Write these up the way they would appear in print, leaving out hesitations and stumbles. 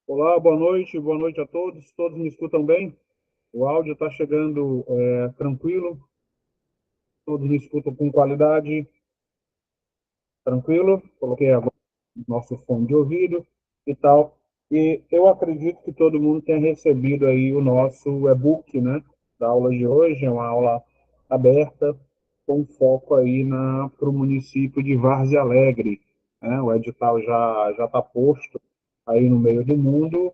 Olá, boa noite a todos. Todos me escutam bem? O áudio está chegando tranquilo? Todos me escutam com qualidade? Tranquilo? Coloquei agora o nosso fone de ouvido e tal. E eu acredito que todo mundo tenha recebido aí o nosso e-book, né, da aula de hoje. É uma aula aberta com foco aí para o município de Várzea Alegre, né? O edital já está posto aí no meio do mundo.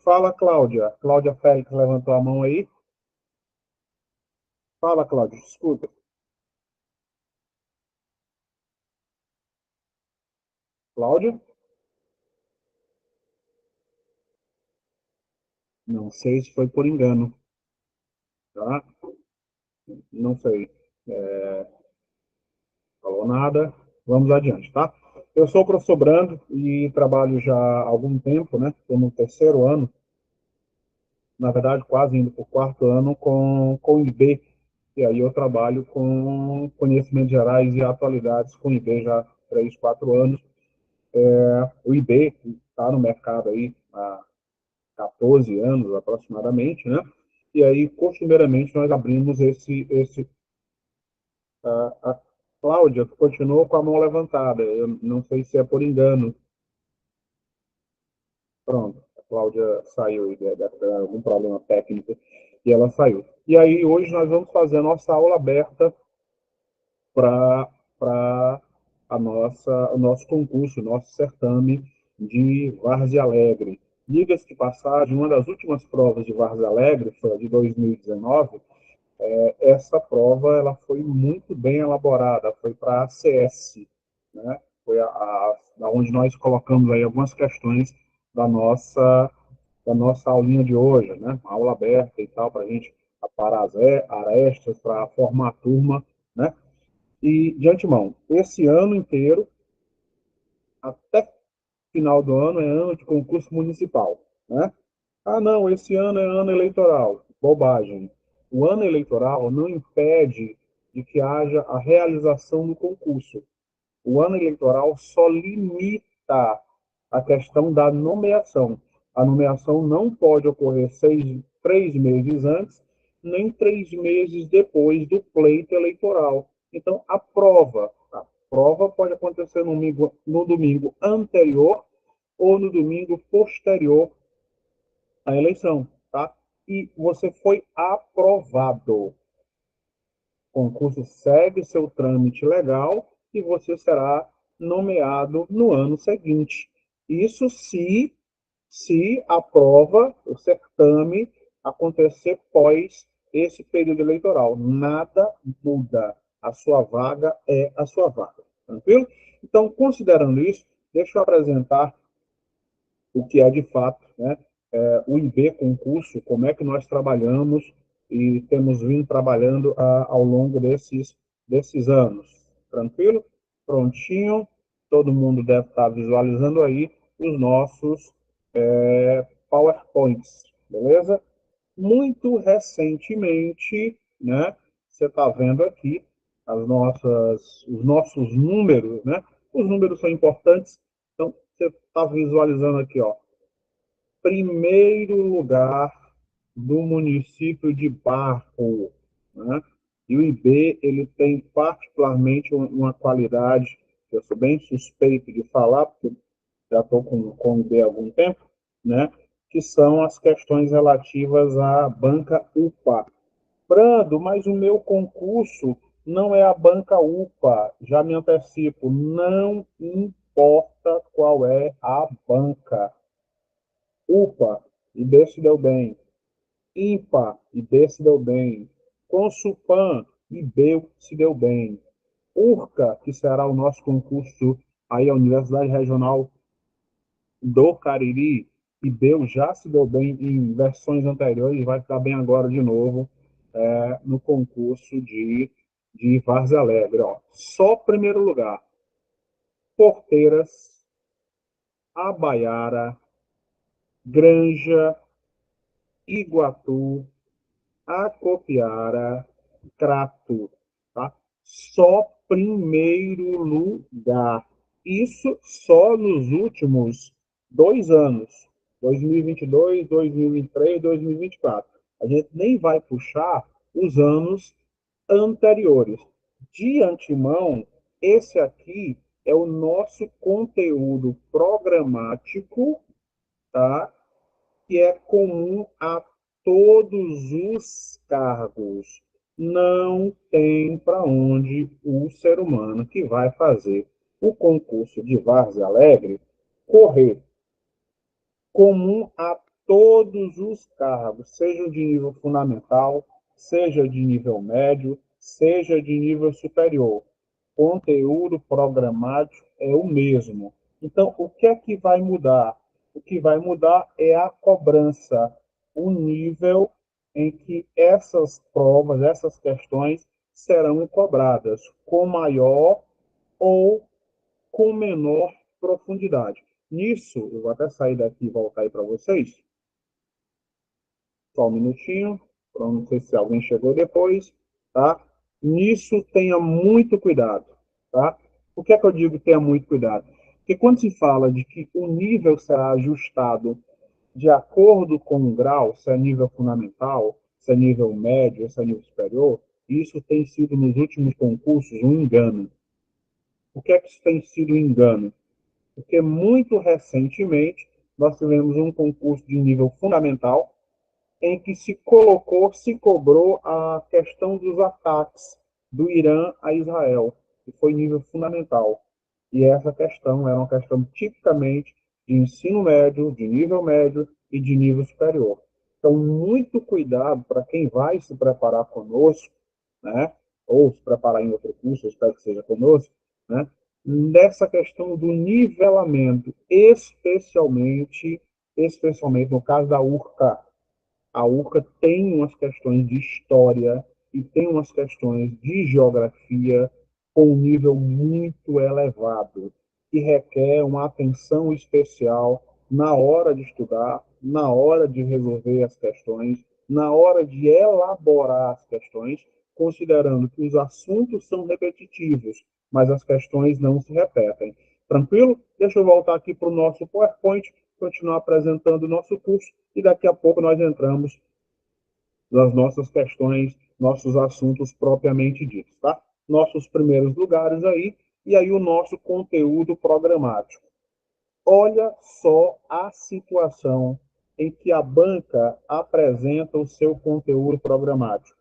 Fala, Cláudia. Cláudia Félix levantou a mão aí. Fala, Cláudia. Escuta. Cláudia? Não sei se foi por engano, tá? Não sei. Falou nada. Vamos adiante, tá? Eu sou o professor Brando e trabalho já há algum tempo, né? Estou no terceiro ano, na verdade, quase indo para o quarto ano com IB. E aí eu trabalho com conhecimentos gerais e atualidades com IB já há 3, 4 anos. O IB está no mercado aí há 14 anos aproximadamente, né? E aí, costumeiramente, nós abrimos a Cláudia continuou com a mão levantada. Eu não sei se é por engano. Pronto, a Cláudia saiu, deve ter algum problema técnico, e ela saiu. E aí, hoje nós vamos fazer a nossa aula aberta para o nosso concurso, o nosso certame de Várzea Alegre. Diga-se de passagem, uma das últimas provas de Várzea Alegre, foi a de 2019. Essa prova ela foi muito bem elaborada, foi para a ACS, né? Foi onde nós colocamos aí algumas questões da nossa, da nossa aulinha de hoje, né? Uma aula aberta e tal, para a gente aparar as arestas, para formar a turma, né? E, de antemão, esse ano inteiro, até final do ano, é ano de concurso municipal, né? Ah, não, esse ano é ano eleitoral. Bobagem. O ano eleitoral não impede de que haja a realização do concurso. O ano eleitoral só limita a questão da nomeação. A nomeação não pode ocorrer 3 meses antes, nem 3 meses depois do pleito eleitoral. Então, a prova pode acontecer no domingo anterior ou no domingo posterior à eleição, tá? E você foi aprovado. O concurso segue seu trâmite legal e você será nomeado no ano seguinte. Isso se a prova, o certame, acontecer pós esse período eleitoral. Nada muda. A sua vaga é a sua vaga. Tranquilo? Então, considerando isso, deixa eu apresentar o que é de fato, né, o IB concurso, como é que nós trabalhamos e temos vindo trabalhando ao longo desses anos. Tranquilo? Prontinho? Todo mundo deve estar visualizando aí os nossos PowerPoints, beleza? Muito recentemente, né, você está vendo aqui os nossos números, né? Os números são importantes, então você está visualizando aqui, ó, primeiro lugar do município de Barro, né? E o IB ele tem particularmente uma qualidade que eu sou bem suspeito de falar, porque já estou com o IB há algum tempo, né? Que são as questões relativas à banca UPA. Brando, mas o meu concurso não é a banca UPA. Já me antecipo, não importa qual é a banca. UPA, IB se deu bem. IMPA, IB se deu bem. Consulpan, IB se deu bem. URCA, que será o nosso concurso aí, a Universidade Regional do Cariri, IB já se deu bem em versões anteriores e vai ficar bem agora de novo no concurso de Várzea Alegre. Ó. Só primeiro lugar. Porteiras, Abaiara, Granja, Iguatu, Acopiara, Crato, tá? Só primeiro lugar. Isso só nos últimos 2 anos. 2022, 2023, 2024. A gente nem vai puxar os anos anteriores. De antemão, esse aqui é o nosso conteúdo programático, tá? Que é comum a todos os cargos. Não tem para onde o ser humano que vai fazer o concurso de Várzea Alegre correr. Comum a todos os cargos, seja de nível fundamental, seja de nível médio, seja de nível superior. Conteúdo programático é o mesmo. Então, o que é que vai mudar? O que vai mudar é a cobrança, o nível em que essas provas, essas questões serão cobradas, com maior ou com menor profundidade. Nisso, eu vou até sair daqui e voltar aí para vocês. Só um minutinho, para não sei se alguém chegou depois, tá? Nisso, tenha muito cuidado, tá? Por que é que eu digo tenha muito cuidado? Porque quando se fala de que o nível será ajustado de acordo com o grau, se é nível fundamental, se é nível médio, se é nível superior, isso tem sido, nos últimos concursos, um engano. Por que é que isso tem sido um engano? Porque muito recentemente nós tivemos um concurso de nível fundamental em que se colocou, se cobrou a questão dos ataques do Irã a Israel, que foi nível fundamental. E essa questão era uma questão tipicamente de ensino médio, de nível médio e de nível superior. Então, muito cuidado para quem vai se preparar conosco, né? Ou se preparar em outro curso, eu espero que seja conosco, né? Nessa questão do nivelamento, especialmente no caso da URCA, a URCA tem umas questões de história e tem umas questões de geografia com um nível muito elevado, que requer uma atenção especial na hora de estudar, na hora de resolver as questões, na hora de elaborar as questões, considerando que os assuntos são repetitivos, mas as questões não se repetem. Tranquilo? Deixa eu voltar aqui para o nosso PowerPoint, continuar apresentando o nosso curso e daqui a pouco nós entramos nas nossas questões, nossos assuntos propriamente ditos, tá? Nossos primeiros lugares aí, e aí o nosso conteúdo programático. Olha só a situação em que a banca apresenta o seu conteúdo programático.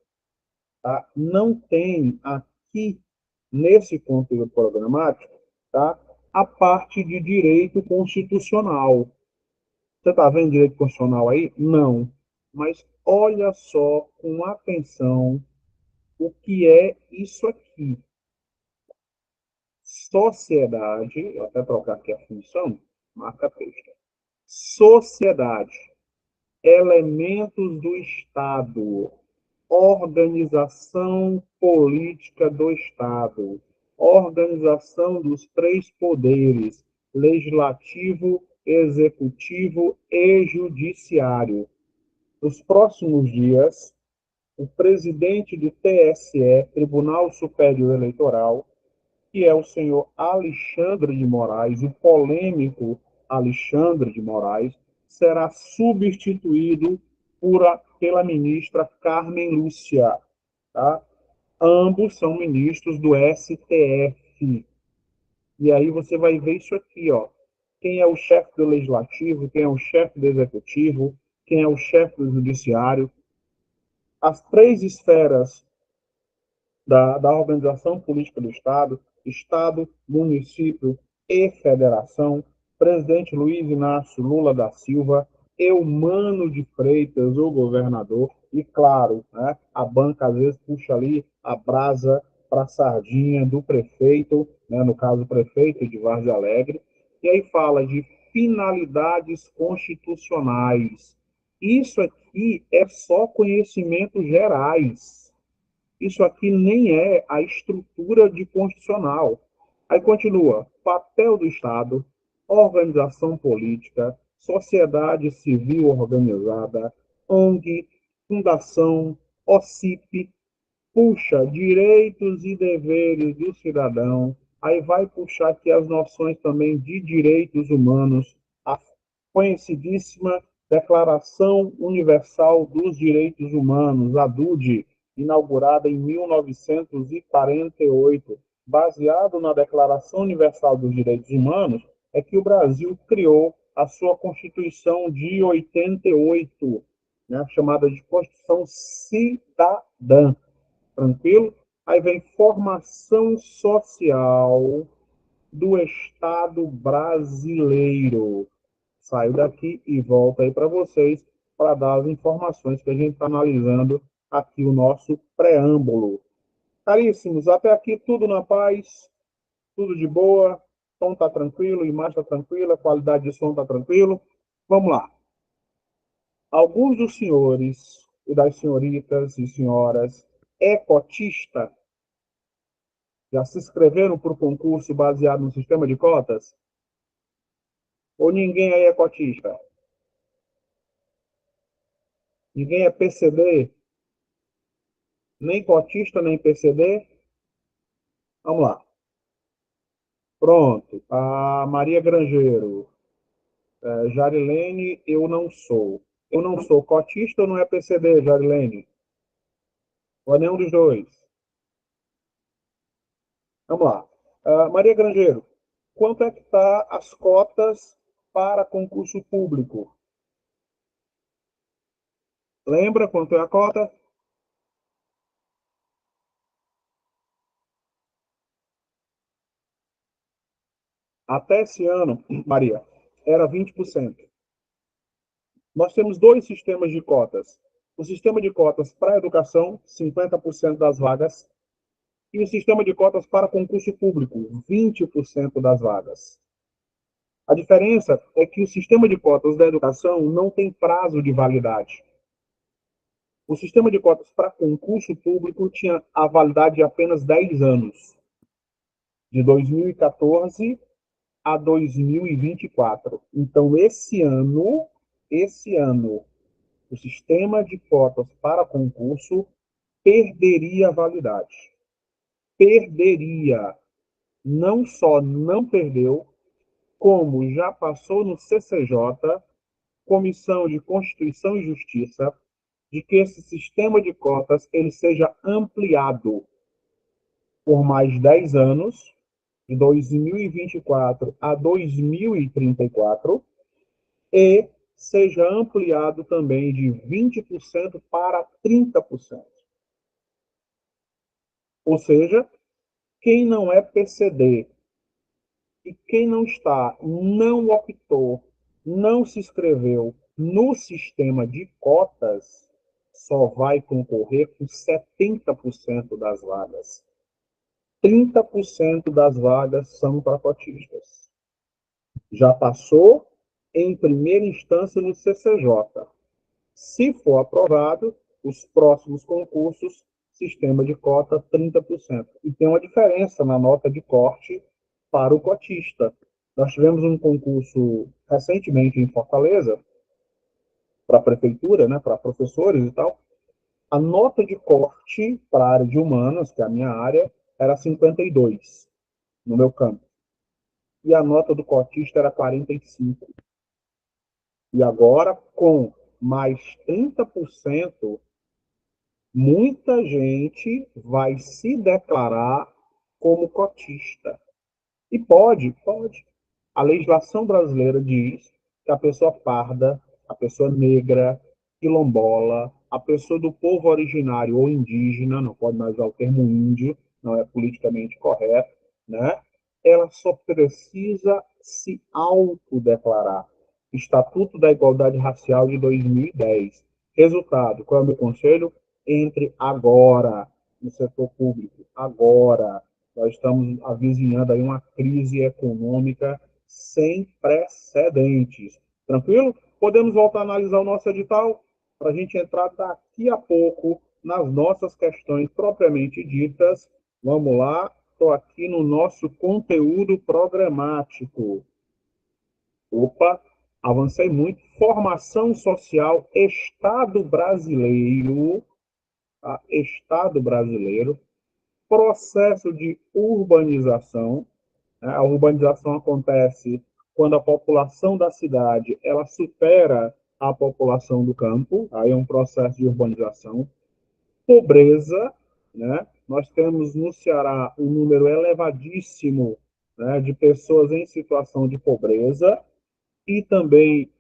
Tá? Não tem aqui, nesse conteúdo programático, tá? A parte de direito constitucional. Você está vendo direito constitucional aí? Não. Mas olha só com atenção o que é isso aqui. Sociedade, vou até trocar aqui a função, marca texto. Sociedade, elementos do Estado, organização política do Estado, organização dos três poderes, legislativo, executivo e judiciário. Nos próximos dias, o presidente do TSE, Tribunal Superior Eleitoral, que é o senhor Alexandre de Moraes, o polêmico Alexandre de Moraes, será substituído pela ministra Carmen Lúcia. Tá? Ambos são ministros do STF. E aí você vai ver isso aqui, ó. Quem é o chefe do legislativo, quem é o chefe do executivo, quem é o chefe do judiciário. As três esferas da organização política do Estado, Estado, município e federação, presidente Luiz Inácio Lula da Silva, Eumano de Freitas, o governador, e claro, né, a banca às vezes puxa ali a brasa para a sardinha do prefeito, né, no caso o prefeito de Várzea Alegre, e aí fala de finalidades constitucionais. Isso aqui é só conhecimentos gerais. Isso aqui nem é a estrutura de constitucional. Aí continua: papel do Estado, organização política, sociedade civil organizada, ONG, fundação, OCIP, puxa, direitos e deveres do cidadão, aí vai puxar aqui as noções também de direitos humanos, conhecidíssima Declaração Universal dos Direitos Humanos, a DUD, inaugurada em 1948, baseado na Declaração Universal dos Direitos Humanos, é que o Brasil criou a sua Constituição de 88, né, chamada de Constituição Cidadã. Tranquilo? Aí vem formação social do Estado brasileiro. Saio daqui e volto aí para vocês para dar as informações que a gente está analisando aqui o nosso preâmbulo. Caríssimos, até aqui tudo na paz, tudo de boa, som está tranquilo, imagem está tranquila, qualidade de som está tranquilo. Vamos lá. Alguns dos senhores e das senhoritas e senhoras é cotista? Já se inscreveram para o concurso baseado no sistema de cotas? Ou ninguém aí é cotista? Ninguém é PCD? Nem cotista, nem PCD? Vamos lá. Pronto. A Maria Grangeiro. Jarilene, eu não sou. Eu não sou cotista ou não é PCD, Jarilene? Ou é nenhum dos dois? Vamos lá. Maria Grangeiro, quanto é que está as cotas para concurso público? Lembra quanto é a cota? Até esse ano, Maria, era 20%. Nós temos dois sistemas de cotas. O sistema de cotas para a educação, 50% das vagas, e o sistema de cotas para concurso público, 20% das vagas. A diferença é que o sistema de cotas da educação não tem prazo de validade. O sistema de cotas para concurso público tinha a validade de apenas 10 anos, de 2014 a 2024. Então, esse ano, o sistema de cotas para concurso perderia a validade. Perderia. Não só não perdeu, como já passou no CCJ, Comissão de Constituição e Justiça, de que esse sistema de cotas ele seja ampliado por mais 10 anos, de 2024 a 2034, e seja ampliado também de 20% para 30%. Ou seja, quem não é PCD e quem não optou, não se inscreveu no sistema de cotas, só vai concorrer com 70% das vagas. 30% das vagas são para cotistas. Já passou em primeira instância no CCJ. Se for aprovado, os próximos concursos, sistema de cota 30%. E tem uma diferença na nota de corte para o cotista. Nós tivemos um concurso recentemente em Fortaleza, para a prefeitura, né, para professores e tal. A nota de corte para a área de humanas, que é a minha área, era 52 no meu campo. E a nota do cotista era 45. E agora, com mais 30%, muita gente vai se declarar como cotista. E pode. A legislação brasileira diz que a pessoa parda, a pessoa negra, quilombola, a pessoa do povo originário ou indígena, não pode mais usar o termo índio, não é politicamente correto, né? Ela só precisa se autodeclarar. Estatuto da Igualdade Racial de 2010. Resultado, qual é o meu conselho? Entre agora no setor público, agora. Nós estamos avizinhando aí uma crise econômica sem precedentes. Tranquilo? Podemos voltar a analisar o nosso edital para a gente entrar daqui a pouco nas nossas questões propriamente ditas. Vamos lá, estou aqui no nosso conteúdo programático. Opa, avancei muito. Formação social, Estado brasileiro, tá? Estado brasileiro, processo de urbanização, né? A urbanização acontece quando a população da cidade ela supera a população do campo, aí é um processo de urbanização. Pobreza, né? Nós temos no Ceará um número elevadíssimo, né, de pessoas em situação de pobreza e também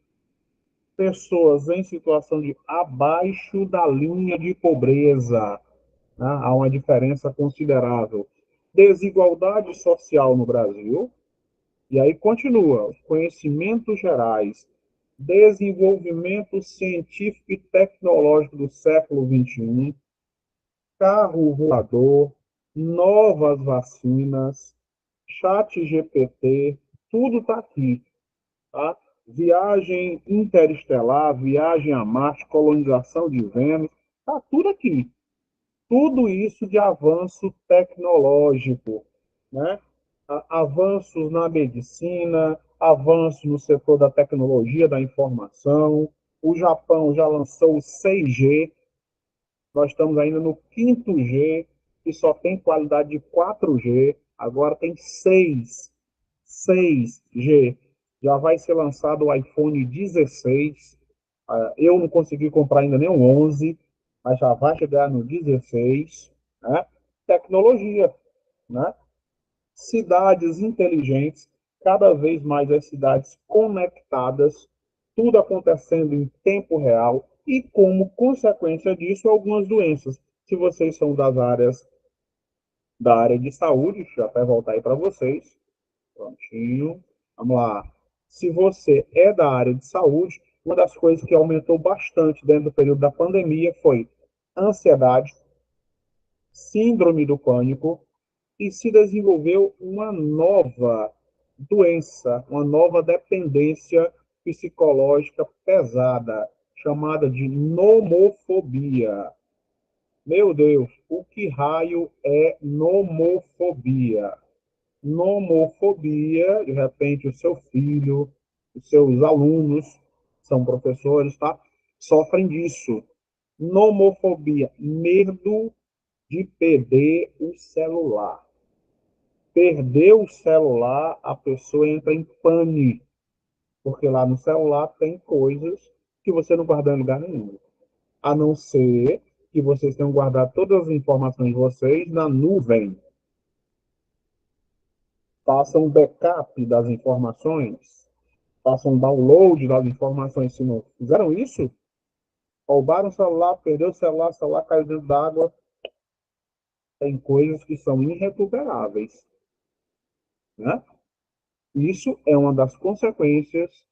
pessoas em situação de abaixo da linha de pobreza, né? Há uma diferença considerável. Desigualdade social no Brasil, e aí continua, os conhecimentos gerais, desenvolvimento científico e tecnológico do século XXI, carro voador, novas vacinas, chat GPT, tudo está aqui, tá? Viagem interestelar, viagem a Marte, colonização de Vênus, está tudo aqui. Tudo isso de avanço tecnológico, né? Avanços na medicina, avanços no setor da tecnologia da informação. O Japão já lançou o 6G, nós estamos ainda no 5G, que só tem qualidade de 4G, agora tem 6G. Já vai ser lançado o iPhone 16. Eu não consegui comprar ainda nem o 11, mas já vai chegar no 16. Né? Tecnologia, né? Cidades inteligentes, cada vez mais as cidades conectadas, tudo acontecendo em tempo real e, como consequência disso, algumas doenças. Se vocês são da área de saúde, deixa eu até voltar aí para vocês. Prontinho. Vamos lá. Se você é da área de saúde, uma das coisas que aumentou bastante dentro do período da pandemia foi ansiedade, síndrome do pânico, e se desenvolveu uma nova doença, uma nova dependência psicológica pesada, chamada de nomofobia. Meu Deus, o que raio é nomofobia? Nomofobia, de repente o seu filho, os seus alunos, são professores, tá? Sofrem disso. Nomofobia, medo de perder o celular. Perdeu o celular, a pessoa entra em pânico, porque lá no celular tem coisas que você não guarda em lugar nenhum. A não ser que vocês tenham guardado todas as informações de vocês na nuvem. Façam um backup das informações, façam um download das informações. Se não fizeram isso, roubaram o celular, perdeu o celular caiu dentro d'água. Tem coisas que são irrecuperáveis, né? Isso é uma das consequências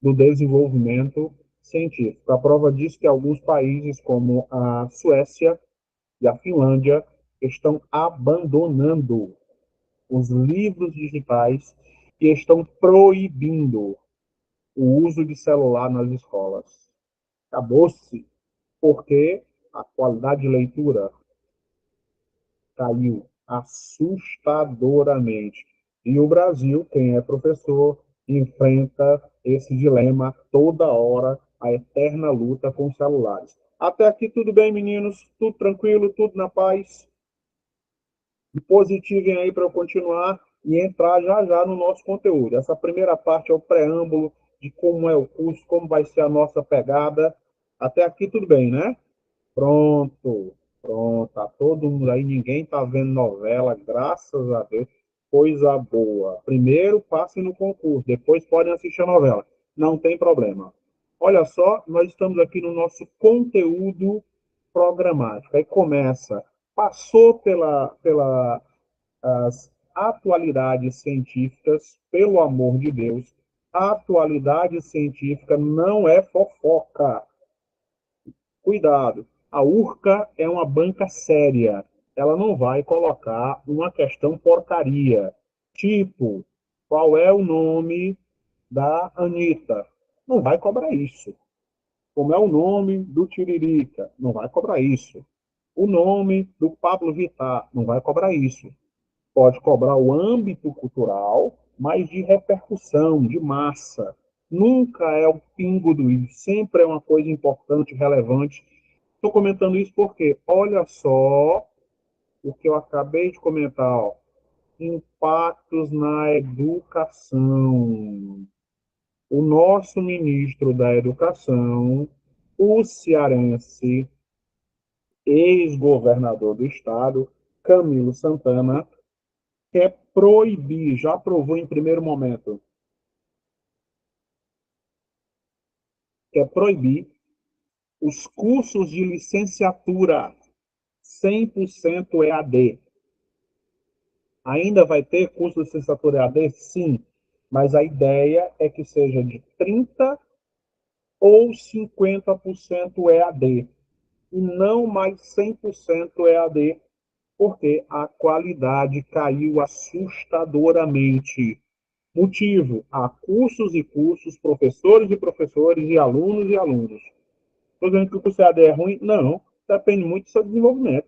do desenvolvimento científico. A prova diz que alguns países, como a Suécia e a Finlândia, estão abandonando os livros digitais e estão proibindo o uso de celular nas escolas. Acabou-se, porque a qualidade de leitura caiu assustadoramente. E o Brasil, quem é professor, enfrenta esse dilema toda hora, a eterna luta com os celulares. Até aqui tudo bem, meninos? Tudo tranquilo, tudo na paz? Positivem aí para eu continuar e entrar já já no nosso conteúdo. Essa primeira parte é o preâmbulo de como é o curso, como vai ser a nossa pegada. Até aqui tudo bem, né? Pronto, pronto, tá todo mundo aí, ninguém tá vendo novela, graças a Deus, coisa boa. Primeiro passem no concurso, depois podem assistir a novela, não tem problema. Olha só, nós estamos aqui no nosso conteúdo programático. Aí começa, passou pelas atualidades científicas, pelo amor de Deus, a atualidade científica não é fofoca. Cuidado, a URCA é uma banca séria. Ela não vai colocar uma questão porcaria. Tipo, qual é o nome da Anitta? Não vai cobrar isso. Como é o nome do Tiririca? Não vai cobrar isso. O nome do Pablo Vittar? Não vai cobrar isso. Pode cobrar o âmbito cultural, mas de repercussão, de massa. Nunca é o pingo do i, sempre é uma coisa importante, relevante. Estou comentando isso porque, olha só o que eu acabei de comentar. Ó. impactos na educação. O nosso ministro da Educação, o cearense, ex-governador do estado, Camilo Santana, quer proibir, já aprovou em primeiro momento, quer proibir os cursos de licenciatura 100% EAD. Ainda vai ter curso de licenciatura EAD? Sim, mas a ideia é que seja de 30% ou 50% EAD, e não mais 100% EAD, porque a qualidade caiu assustadoramente. Motivo: há cursos e cursos, professores e professores, e alunos e alunos. Estou dizendo que o curso EAD é ruim? Não, depende muito do seu desenvolvimento.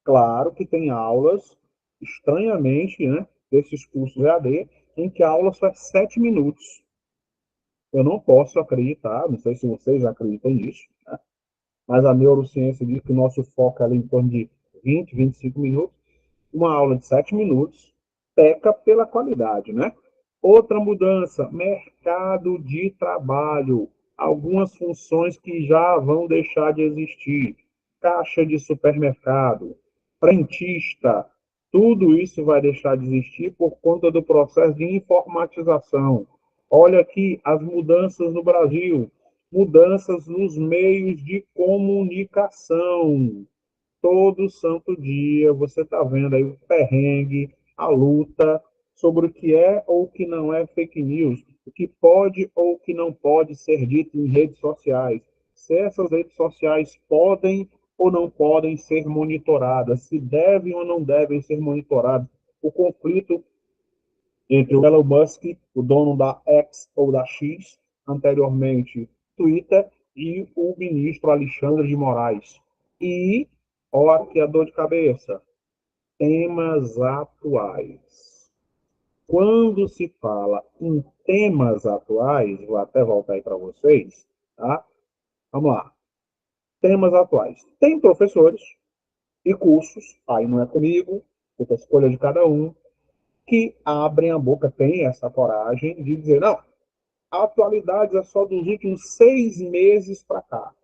Claro que tem aulas, estranhamente, né, desses cursos EAD, em que a aula só é 7 minutos. Eu não posso acreditar, não sei se vocês acreditam nisso, né? Mas a neurociência diz que o nosso foco é ali em torno de 20, 25 minutos. Uma aula de 7 minutos peca pela qualidade, né? Outra mudança, mercado de trabalho. Algumas funções que já vão deixar de existir. Caixa de supermercado, frentista, tudo isso vai deixar de existir por conta do processo de informatização. Olha aqui as mudanças no Brasil, mudanças nos meios de comunicação. Todo santo dia você está vendo aí o perrengue, a luta sobre o que é ou o que não é fake news, o que pode ou o que não pode ser dito em redes sociais, se essas redes sociais podem ou não podem ser monitoradas, se devem ou não devem ser monitoradas. O conflito entre o Elon Musk, o dono da X ou da X, anteriormente Twitter, e o ministro Alexandre de Moraes. E, olha aqui a dor de cabeça, temas atuais. Quando se fala em temas atuais, vou até voltar aí para vocês, tá? Vamos lá. Temas atuais. Tem professores e cursos, aí não é comigo, fica a escolha de cada um, que abrem a boca, tem essa coragem de dizer, não, a atualidade é só dos últimos 6 meses para cá.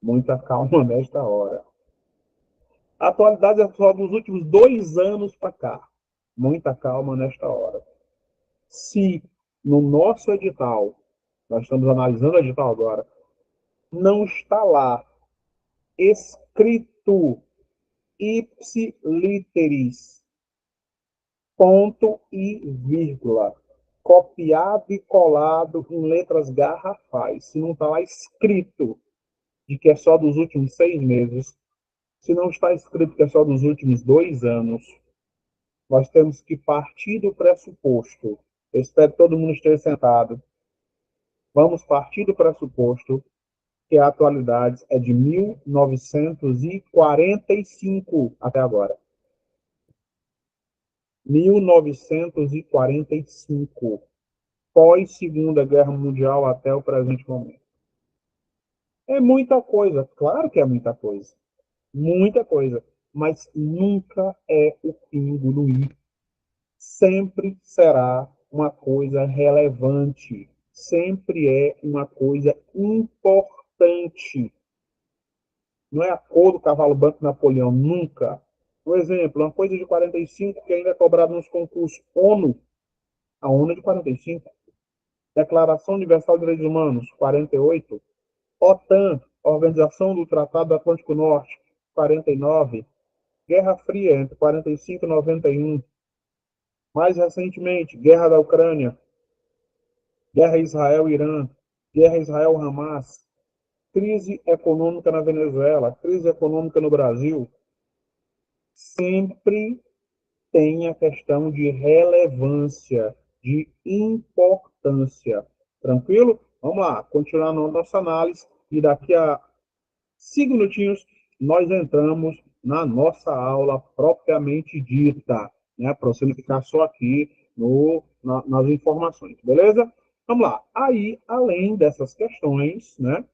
Muita calma nesta hora. A atualidade é só dos últimos 2 anos para cá. Muita calma nesta hora. Se no nosso edital, nós estamos analisando o edital agora, não está lá escrito ipsiliteris, ponto e vírgula, copiado e colado em letras garrafais, se não está lá escrito de que é só dos últimos 6 meses, se não está escrito que é só dos últimos 2 anos, nós temos que partir do pressuposto. Eu espero que todo mundo esteja sentado. Vamos partir do pressuposto que a atualidade é de 1945 até agora. 1945, pós-Segunda Guerra Mundial até o presente momento. É muita coisa, claro que é muita coisa, mas nunca é o pingo no i. Sempre será uma coisa relevante, sempre é uma coisa importante. Não é a cor do cavalo branco Napoleão, nunca. Por exemplo, uma coisa de 45 que ainda é cobrada nos concursos ONU, a ONU é de 45. Declaração Universal de Direitos Humanos, 48. OTAN, Organização do Tratado do Atlântico Norte, 49. Guerra Fria, entre 45 e 91. Mais recentemente, Guerra da Ucrânia, Guerra Israel-Irã, Guerra Israel-Hamas, crise econômica na Venezuela, crise econômica no Brasil. Sempre tem a questão de relevância, de importância. Tranquilo? Vamos lá, continuar a nossa análise e daqui a 5 minutinhos nós entramos na nossa aula propriamente dita, né? Para você não ficar só aqui nas informações, beleza? Vamos lá. Aí, além dessas questões, né,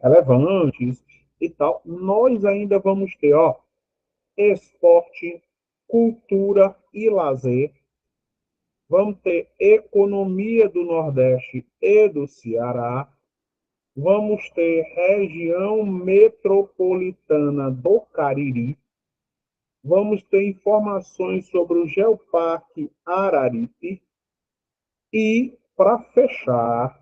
relevantes e tal, nós ainda vamos ter, ó, esporte, cultura e lazer. Vamos ter economia do Nordeste e do Ceará. Vamos ter região metropolitana do Cariri. Vamos ter informações sobre o Geoparque Araripe. E, para fechar,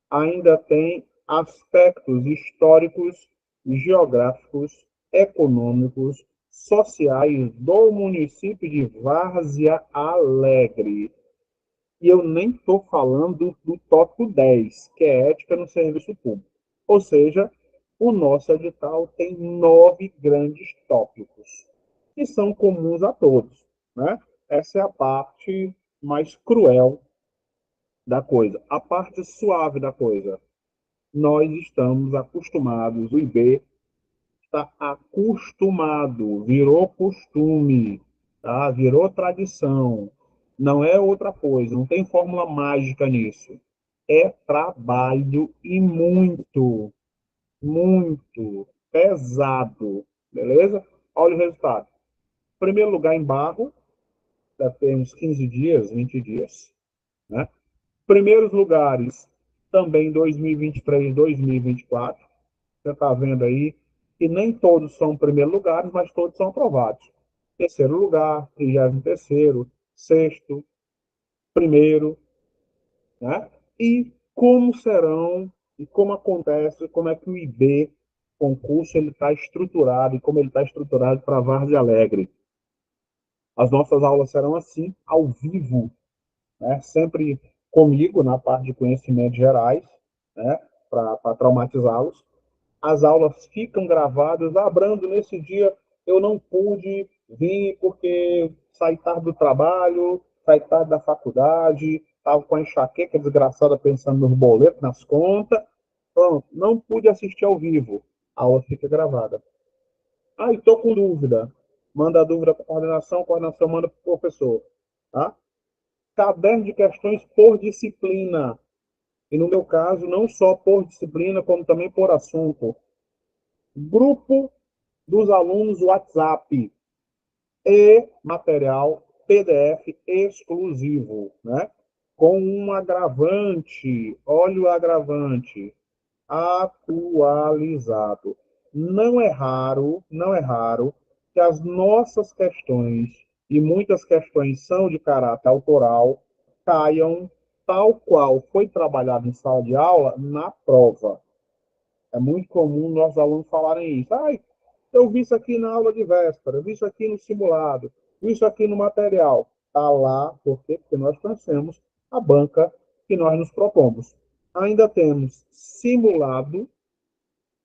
ainda tem aspectos históricos, geográficos, econômicos, sociais do município de Várzea Alegre. E eu nem estou falando do tópico 10, que é ética no serviço público. Ou seja, o nosso edital tem 9 grandes tópicos, que são comuns a todos. Né? Essa é a parte mais cruel da coisa. A parte suave da coisa. Nós estamos acostumados, o IB está acostumado, virou costume, tá? Virou tradição. Não é outra coisa, não tem fórmula mágica nisso. É trabalho e muito, muito pesado, beleza? Olha o resultado. Primeiro lugar em Barro, deve ter uns 15 dias, 20 dias, né? Primeiros lugares também 2023, 2024. Você está vendo aí que nem todos são primeiros lugares, mas todos são aprovados. Terceiro lugar, 33º, sexto, primeiro, né? E como serão, e como acontece, como é que o IB, concurso, ele está estruturado, e como ele está estruturado para Várzea Alegre. As nossas aulas serão assim, ao vivo, né? Sempre comigo, na parte de conhecimentos gerais, né? Para traumatizá-los. As aulas ficam gravadas. Ah, Brando, nesse dia eu não pude vir porque saí tarde do trabalho, saí tarde da faculdade, estava com a enxaqueca desgraçada pensando nos boletos, nas contas. Pronto, não pude assistir ao vivo. A aula fica gravada. Ah, estou com dúvida. Manda a dúvida para a coordenação manda para o professor. Tá? Caderno de questões por disciplina. E no meu caso, não só por disciplina, como também por assunto. Grupo dos alunos WhatsApp e material PDF exclusivo, né? Com um agravante, olha o agravante, atualizado. Não é raro que as nossas questões, e muitas questões são de caráter autoral, caiam tal qual foi trabalhado em sala de aula na prova. É muito comum nossos alunos falarem isso. Ah, eu vi isso aqui na aula de véspera, vi isso aqui no simulado, vi isso aqui no material. Está lá, por quê? Porque nós conhecemos a banca que nós nos propomos. Ainda temos simulado,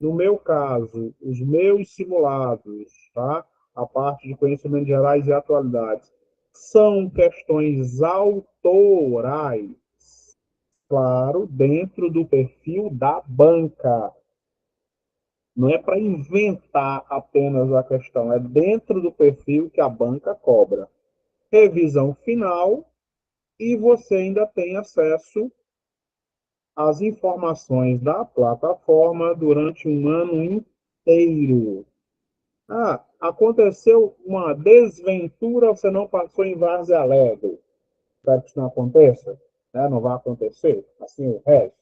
no meu caso, os meus simulados, tá? A parte de conhecimentos gerais e atualidades, são questões autorais, claro, dentro do perfil da banca. Não é para inventar apenas a questão, é dentro do perfil que a banca cobra. Revisão final e você ainda tem acesso às informações da plataforma durante um ano inteiro. Ah, aconteceu uma desventura, você não passou em Várzea Alegre. Espero que isso não aconteça, né? Não vai acontecer, assim o resto.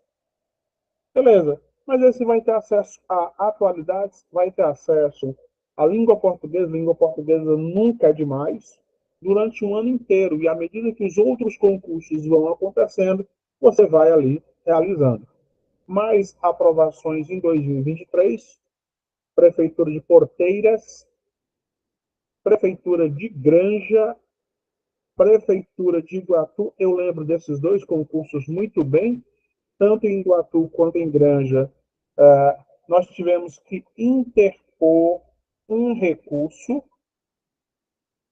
Beleza. Mas aí você vai ter acesso a atualidades, vai ter acesso à língua portuguesa nunca é demais, durante um ano inteiro. E à medida que os outros concursos vão acontecendo, você vai ali realizando. Mais aprovações em 2023, Prefeitura de Porteiras, Prefeitura de Granja, Prefeitura de Iguatu. Eu lembro desses dois concursos muito bem, tanto em Iguatu quanto em Granja. Nós tivemos que interpor um recurso,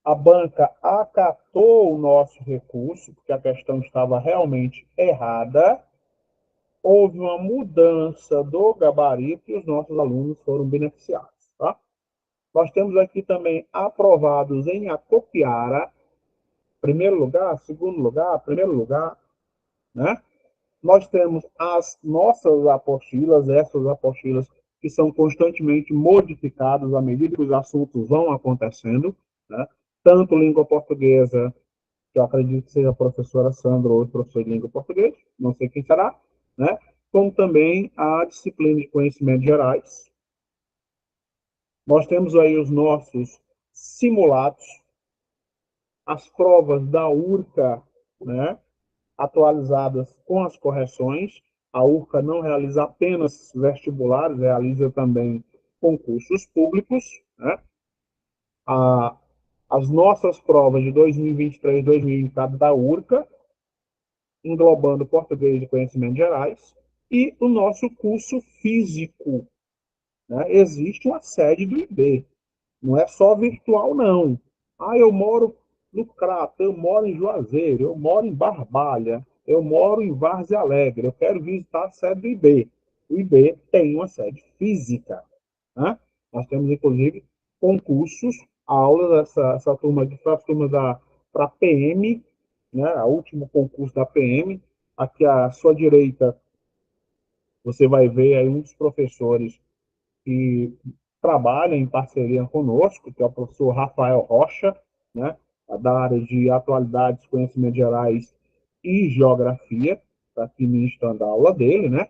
a banca acatou o nosso recurso, porque a questão estava realmente errada, houve uma mudança do gabarito e os nossos alunos foram beneficiados. Tá? Nós temos aqui também aprovados em Acopiara, primeiro lugar, segundo lugar, primeiro lugar, né? Nós temos as nossas apostilas, essas apostilas que são constantemente modificados à medida que os assuntos vão acontecendo, né? Tanto língua portuguesa, que eu acredito que seja a professora Sandra ou o professor de língua portuguesa, não sei quem será, né? Como também a disciplina de conhecimentos gerais. Nós temos aí os nossos simulados, as provas da URCA, né? Atualizadas com as correções. A URCA não realiza apenas vestibulares, realiza também concursos públicos, né? A, as nossas provas de 2023 2024 da URCA, englobando português de conhecimentos gerais, e o nosso curso físico, né? Existe uma sede do IB, não é só virtual, não. Ah, eu moro no Crato, eu moro em Juazeiro, eu moro em Barbalha, eu moro em Várzea Alegre, eu quero visitar a sede do IB. O IB tem uma sede física, né? Nós temos, inclusive, concursos, aulas, essa turma aqui foi a turma para PM, né? O último concurso da PM. Aqui à sua direita, você vai ver aí um dos professores que trabalha em parceria conosco, que é o professor Rafael Rocha, né, da área de atualidades, conhecimentos gerais e geografia, está aqui ministrando a aula dele, né?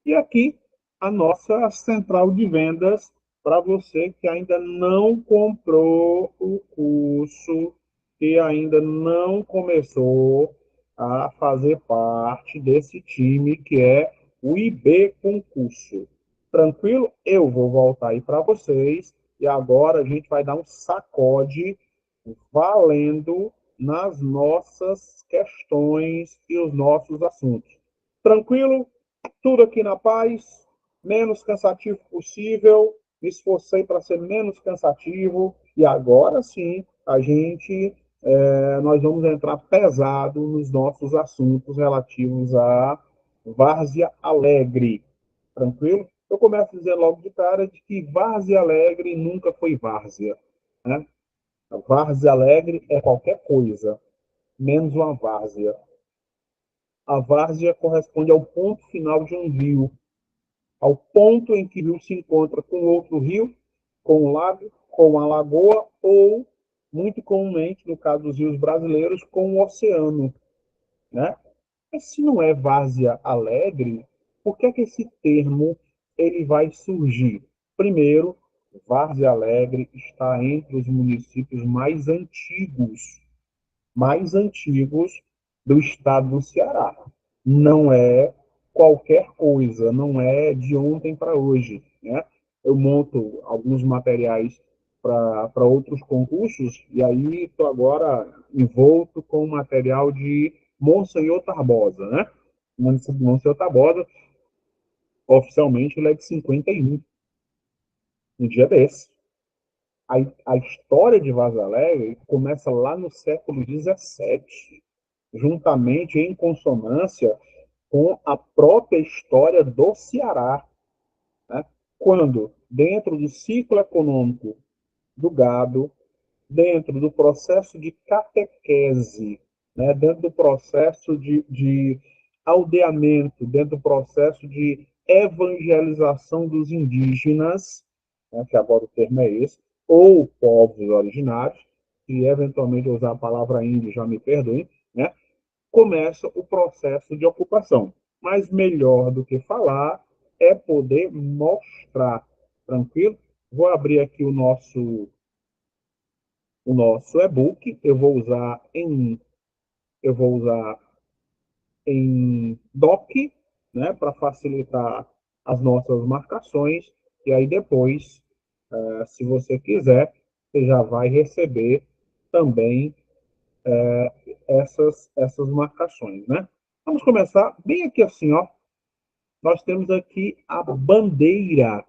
E aqui a nossa central de vendas para você que ainda não comprou o curso, que ainda não começou a fazer parte desse time que é o IB Concurso. Tranquilo? Eu vou voltar aí para vocês e agora a gente vai dar um sacode valendo nas nossas questões e os nossos assuntos. Tranquilo? Tudo aqui na paz, menos cansativo possível. Me esforcei para ser menos cansativo e agora sim nós vamos entrar pesado nos nossos assuntos relativos a Várzea Alegre. Tranquilo? Eu começo a dizer logo de cara de que Várzea Alegre nunca foi várzea, né? A Várzea Alegre é qualquer coisa, menos uma várzea. A várzea corresponde ao ponto final de um rio, ao ponto em que o rio se encontra com outro rio, com um lago, com uma lagoa ou, muito comumente, no caso dos rios brasileiros, com um oceano, né? Mas se não é várzea alegre, por que é que esse termo ele vai surgir? Primeiro, Várzea Alegre está entre os municípios mais antigos do estado do Ceará. Não é qualquer coisa, não é de ontem para hoje, né? Eu monto alguns materiais para outros concursos e aí estou agora envolto com material de Monsenhor Tabosa, né? O município de Monsenhor Tabosa, oficialmente, ele é de 51, um dia desse. A história de Vaza Alegre começa lá no século XVII, juntamente em consonância com a própria história do Ceará, né? Quando, dentro do ciclo econômico do gado, dentro do processo de catequese, né? Dentro do processo de aldeamento, dentro do processo de evangelização dos indígenas, né? Que agora o termo é esse, ou povos originários, e eventualmente usar a palavra índio, já me perdoem, né? Começa o processo de ocupação. Mas melhor do que falar é poder mostrar. Tranquilo? Vou abrir aqui o nosso e-book. Eu vou usar em doc, né, para facilitar as nossas marcações. E aí depois, se você quiser, você já vai receber também essas marcações, né? Vamos começar bem aqui assim, ó. Nós temos aqui a bandeira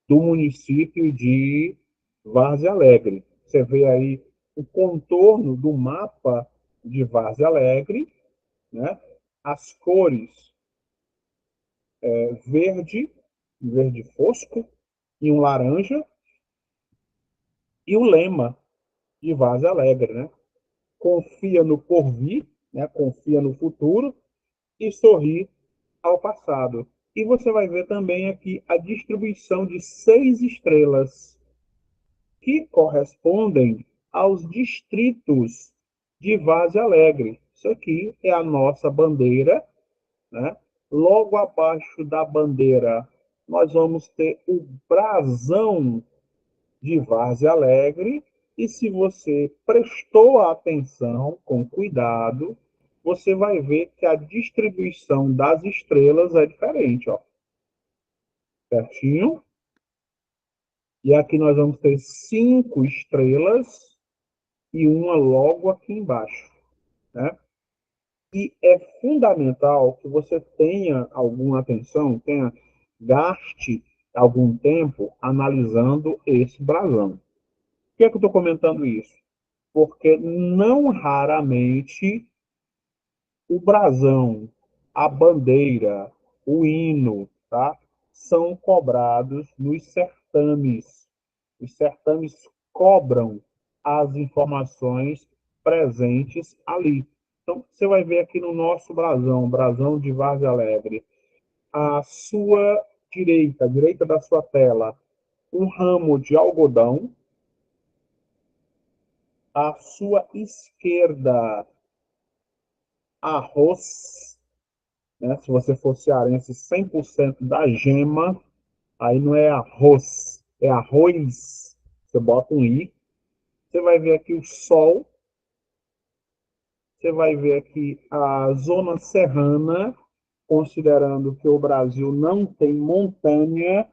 do município de Várzea Alegre. Você vê aí o contorno do mapa de Várzea Alegre, né? As cores verde, verde fosco, e um laranja, e o lema de Várzea Alegre, né? Confia no porvir, né? Confia no futuro e sorri ao passado. E você vai ver também aqui a distribuição de 6 estrelas, que correspondem aos distritos de Várzea Alegre. Isso aqui é a nossa bandeira, né? Logo abaixo da bandeira, nós vamos ter o brasão de Várzea Alegre. E se você prestou atenção, com cuidado, você vai ver que a distribuição das estrelas é diferente, ó. Certinho? E aqui nós vamos ter 5 estrelas e uma logo aqui embaixo, né? E é fundamental que você tenha alguma atenção, gaste algum tempo analisando esse brasão. Por que é que eu estou comentando isso? Porque não raramente o brasão, a bandeira, o hino, tá? São cobrados nos certames. Os certames cobram as informações presentes ali. Então, você vai ver aqui no nosso brasão, brasão de Várzea Alegre, à sua direita, direita da sua tela, um ramo de algodão, à sua esquerda, arroz, né? Se você for cearense 100% da gema, aí não é arroz, é arroz. Você bota um i. Você vai ver aqui o sol. Você vai ver aqui a zona serrana, considerando que o Brasil não tem montanha,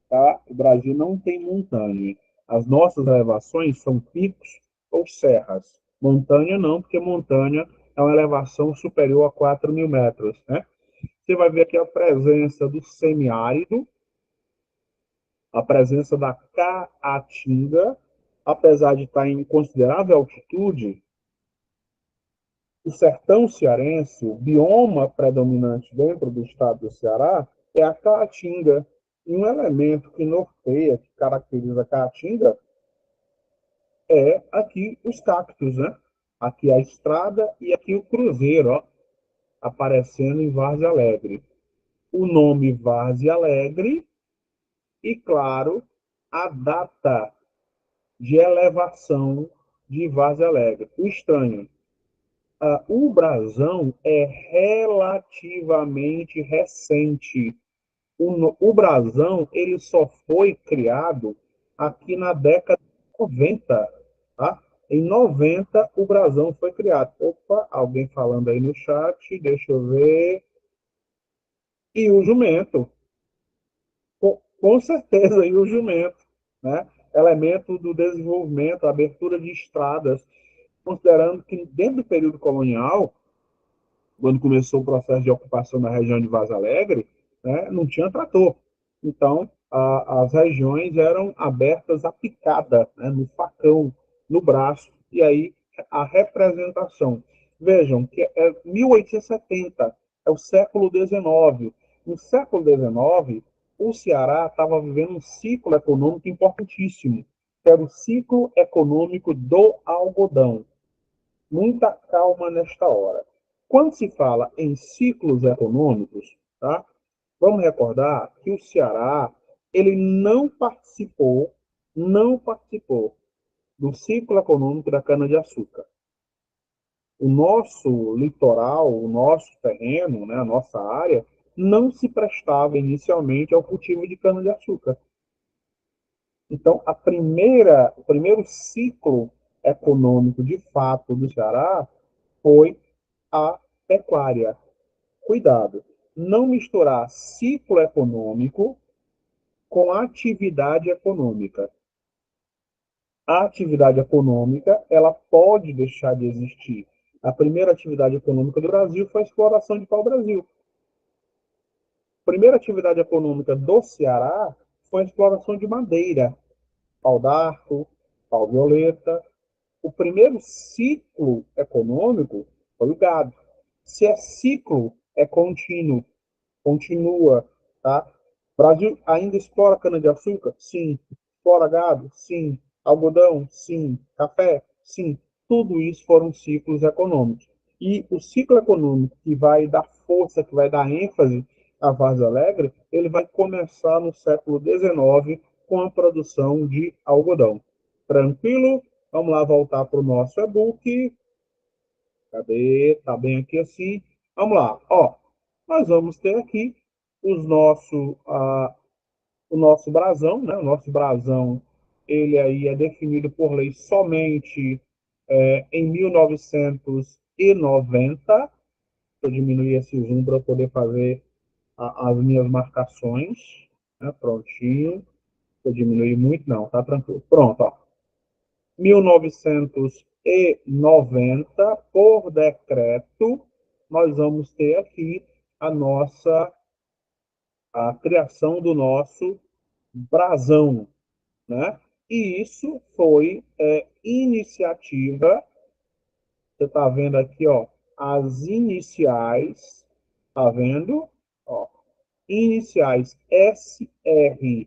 tá? O Brasil não tem montanha. As nossas elevações são picos ou serras. Montanha não, porque montanha é uma elevação superior a 4.000 metros, né? Você vai ver aqui a presença do semiárido, a presença da caatinga, apesar de estar em considerável altitude. O sertão cearense, o bioma predominante dentro do estado do Ceará, é a caatinga. E um elemento que norteia, que caracteriza a caatinga, é aqui os cactos, né? Aqui a estrada e aqui o cruzeiro, ó, aparecendo em Várzea Alegre. O nome Várzea Alegre e, claro, a data de elevação de Várzea Alegre. O estranho, o brasão é relativamente recente. O brasão ele só foi criado aqui na década de 90. Tá? Em 90, o brasão foi criado. Opa, alguém falando aí no chat, deixa eu ver. E o jumento, com certeza, e o jumento, né? Elemento do desenvolvimento, abertura de estradas, considerando que dentro do período colonial, quando começou o processo de ocupação da região de Vaza Alegre, né, não tinha trator. Então, as regiões eram abertas a picada, né, no facão, no braço, e aí a representação. Vejam que é 1870, é o século XIX. No século XIX, o Ceará estava vivendo um ciclo econômico importantíssimo, que era o ciclo econômico do algodão. Muita calma nesta hora. Quando se fala em ciclos econômicos, tá? Vamos recordar que o Ceará ele não participou do ciclo econômico da cana-de-açúcar. O nosso litoral, o nosso terreno, né, a nossa área, não se prestava inicialmente ao cultivo de cana-de-açúcar. Então, o primeiro ciclo econômico de fato do Ceará foi a pecuária. Cuidado, não misturar ciclo econômico com atividade econômica. A atividade econômica, ela pode deixar de existir. A primeira atividade econômica do Brasil foi a exploração de pau-brasil. A primeira atividade econômica do Ceará foi a exploração de madeira, pau-d'arco, pau-violeta. O primeiro ciclo econômico foi o gado. Se é ciclo, é contínuo, continua, tá? O Brasil ainda explora cana-de-açúcar? Sim. Explora gado? Sim. Algodão? Sim. Café? Sim. Tudo isso foram ciclos econômicos. E o ciclo econômico que vai dar força, que vai dar ênfase a Várzea Alegre, ele vai começar no século XIX com a produção de algodão. Tranquilo? Vamos lá voltar para o nosso e-book. Cadê? Tá bem aqui assim. Vamos lá. Ó, nós vamos ter aqui os o nosso brasão, né? O nosso brasão, ele aí é definido por lei somente em 1990. Eu diminuir esse zoom para poder fazer as minhas marcações. Né? Prontinho. Eu diminuí muito, não, tá tranquilo. Pronto, ó. 1990, por decreto, nós vamos ter aqui a criação do nosso brasão, né? E isso foi iniciativa, você está vendo aqui, ó, as iniciais, tá vendo? Ó, iniciais SR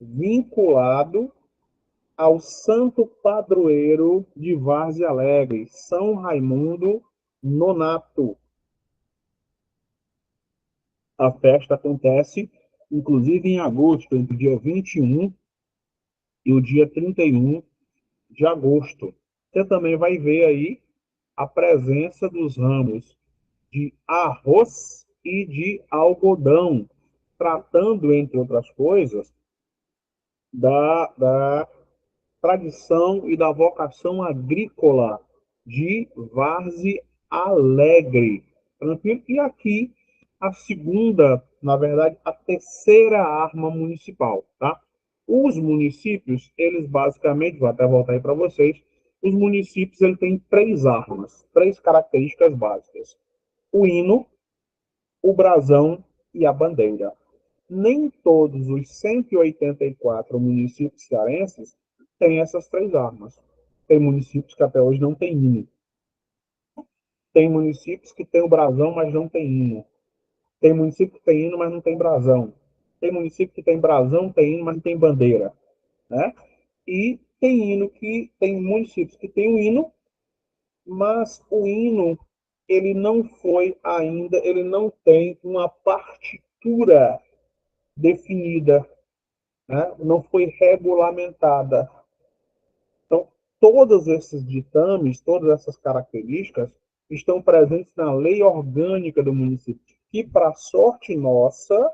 vinculado ao santo padroeiro de Várzea Alegre, São Raimundo Nonato. A festa acontece, inclusive, em agosto, entre o dia 21 e o dia 31 de agosto. Você também vai ver aí a presença dos ramos de arroz e de algodão, tratando, entre outras coisas, da tradição e da vocação agrícola de Várzea Alegre. Tranquilo? E aqui a segunda, na verdade, a terceira arma municipal, tá? Os municípios, eles basicamente, vou até voltar aí para vocês, os municípios ele tem três armas, três características básicas: o hino, o brasão e a bandeira. Nem todos os 184 municípios cearenses têm essas três armas. Tem municípios que até hoje não têm hino. Tem municípios que têm o brasão, mas não tem hino. Tem município que tem hino, mas não tem brasão. Tem município que tem brasão, tem hino, mas não tem bandeira. Né? E tem municípios que têm o hino, mas o hino ele não foi ainda, ele não tem uma partitura definida, né? Não foi regulamentada. Então, todos esses ditames, todas essas características estão presentes na lei orgânica do município, que, para sorte nossa,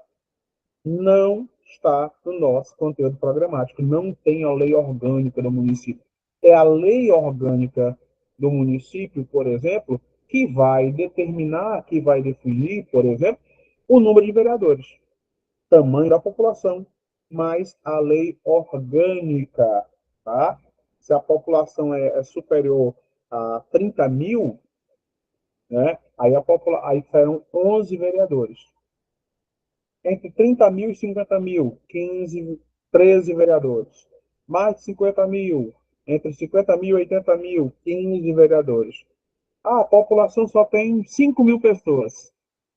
não está no nosso conteúdo programático. Não tem a lei orgânica do município. É a lei orgânica do município, por exemplo, que vai determinar, que vai definir, por exemplo, o número de vereadores, tamanho da população, mais a lei orgânica, tá? Se a população é superior a 30 mil, né, aí serão 11 vereadores. Entre 30 mil e 50 mil, 15, 13 vereadores. Mais de 50 mil, entre 50 mil e 80 mil, 15 vereadores. Ah, a população só tem 5 mil pessoas.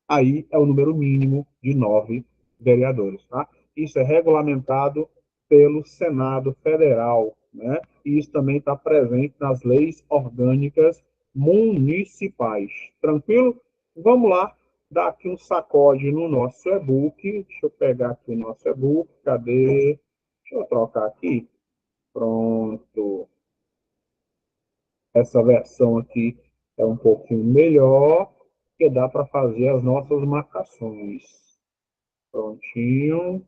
Aí é o número mínimo de 9 vereadores. Tá? Isso é regulamentado pelo Senado Federal. Né? E isso também está presente nas leis orgânicas municipais. Tranquilo? Vamos lá, dar aqui um sacode no nosso e-book. Deixa eu pegar aqui o nosso e-book. Cadê? Deixa eu trocar aqui. Pronto. Essa versão aqui é um pouquinho melhor, que dá para fazer as nossas marcações. Prontinho.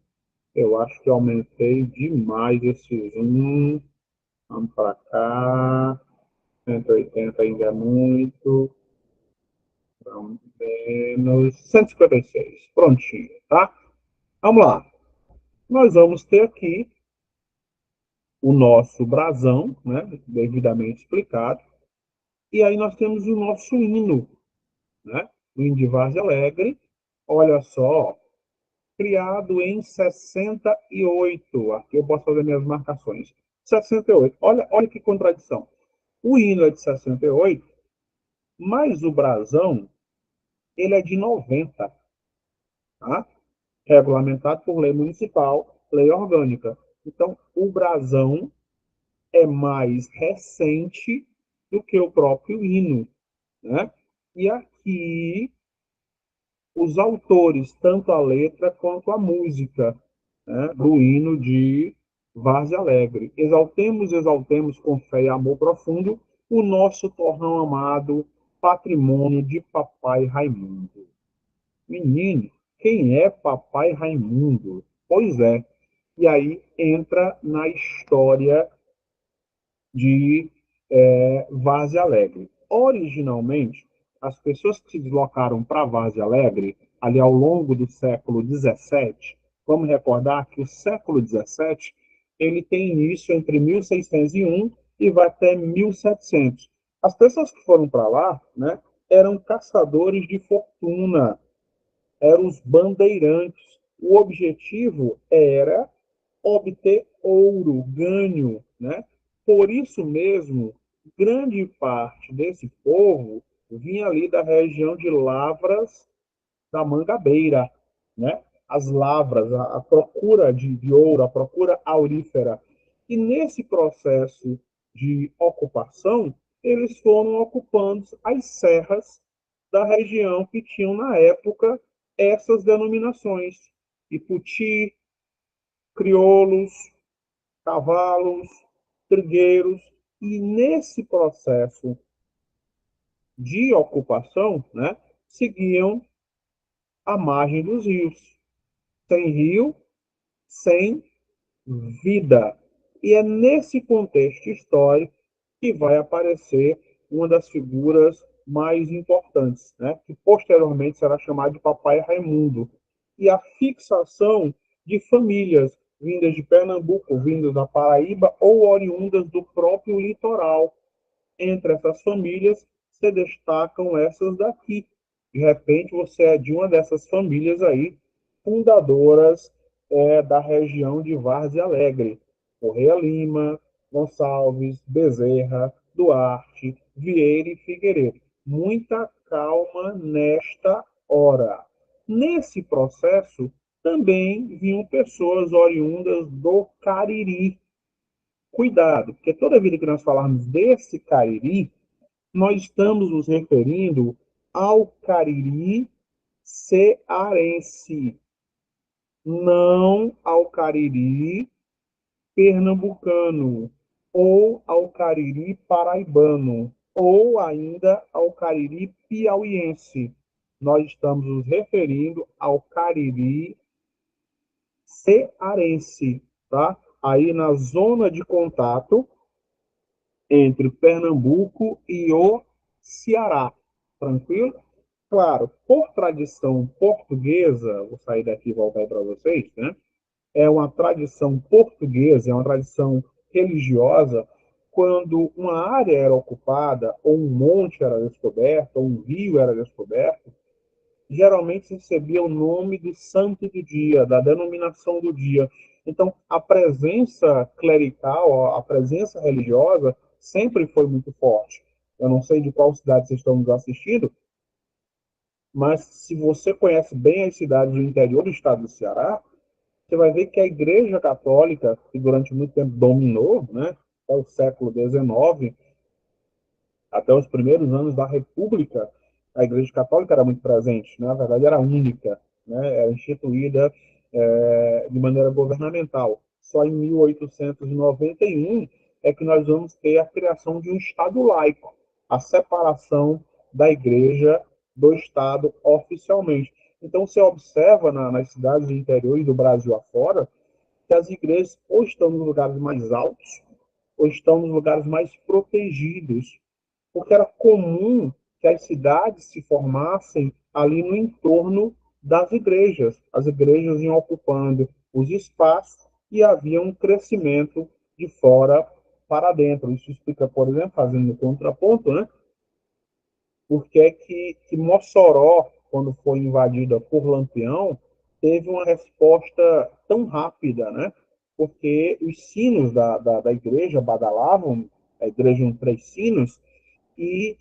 Eu acho que aumentei demais esse zoom. Vamos para cá. 180 ainda é muito. Então, menos 156. Prontinho, tá? Vamos lá. Nós vamos ter aqui o nosso brasão, né? Devidamente explicado. E aí nós temos o nosso hino, né? O hino de Várzea Alegre. Olha só, criado em 68. Aqui eu posso fazer minhas marcações. 68. Olha que contradição. O hino é de 68, mas o brasão, ele é de 90. Tá? Regulamentado por lei municipal, lei orgânica. Então, o brasão é mais recente do que o próprio hino. Né? E aqui os autores, tanto a letra quanto a música, né, do hino de Várzea Alegre. Exaltemos, exaltemos com fé e amor profundo o nosso torrão amado, patrimônio de Papai Raimundo. Menino, quem é Papai Raimundo? Pois é, e aí entra na história de Várzea Alegre. Originalmente, as pessoas que se deslocaram para Várzea Alegre, ali ao longo do século XVII, vamos recordar que o século XVII ele tem início entre 1601 e vai até 1700. As pessoas que foram para lá, né, eram caçadores de fortuna, eram os bandeirantes. O objetivo era obter ouro, ganho, né? Por isso mesmo, grande parte desse povo vinha ali da região de Lavras da Mangabeira, né? As lavras, a procura de ouro, a procura aurífera. E nesse processo de ocupação, eles foram ocupando as serras da região que tinham, na época, essas denominações. Iputi, crioulos, cavalos, trigueiros, e nesse processo de ocupação, né, seguiam a margem dos rios. Sem rio, sem vida. E é nesse contexto histórico que vai aparecer uma das figuras mais importantes, né, que posteriormente será chamada de Papai Raimundo. E a fixação de famílias vindas de Pernambuco, vindas da Paraíba ou oriundas do próprio litoral. Entre essas famílias se destacam essas daqui. De repente, você é de uma dessas famílias aí, fundadoras da região de Várzea Alegre. Correia Lima, Gonçalves, Bezerra, Duarte, Vieira e Figueiredo. Muita calma nesta hora. Nesse processo, também vinham pessoas oriundas do Cariri. Cuidado, porque toda vida que nós falarmos desse Cariri, nós estamos nos referindo ao Cariri cearense, não ao Cariri pernambucano, ou ao Cariri paraibano, ou ainda ao Cariri piauiense. Nós estamos nos referindo ao Cariri cearense, tá? Aí na zona de contato entre Pernambuco e o Ceará. Tranquilo? Claro, por tradição portuguesa, vou sair daqui e voltar aí para vocês, né? É uma tradição portuguesa, é uma tradição religiosa, quando uma área era ocupada, ou um monte era descoberto, ou um rio era descoberto, geralmente recebia o nome do santo do dia, da denominação do dia. Então, a presença clerical, a presença religiosa, sempre foi muito forte. Eu não sei de qual cidade vocês estão nos assistindo, mas se você conhece bem as cidades do interior do estado do Ceará, você vai ver que a Igreja Católica, que durante muito tempo dominou, né, até o século XIX, até os primeiros anos da República, a Igreja Católica era muito presente, né? Na verdade era única, né? Era instituída de maneira governamental. Só em 1891 é que nós vamos ter a criação de um Estado laico, a separação da Igreja do Estado oficialmente. Então, você observa nas cidades do interior e do Brasil afora que as igrejas ou estão nos lugares mais altos ou estão nos lugares mais protegidos, porque era comum que as cidades se formassem ali no entorno das igrejas. As igrejas iam ocupando os espaços e havia um crescimento de fora para dentro. Isso explica, por exemplo, fazendo um contraponto, né? Porque é que Mossoró, quando foi invadida por Lampião, teve uma resposta tão rápida, né? Porque os sinos da igreja badalavam, a igreja tinha 3 sinos, e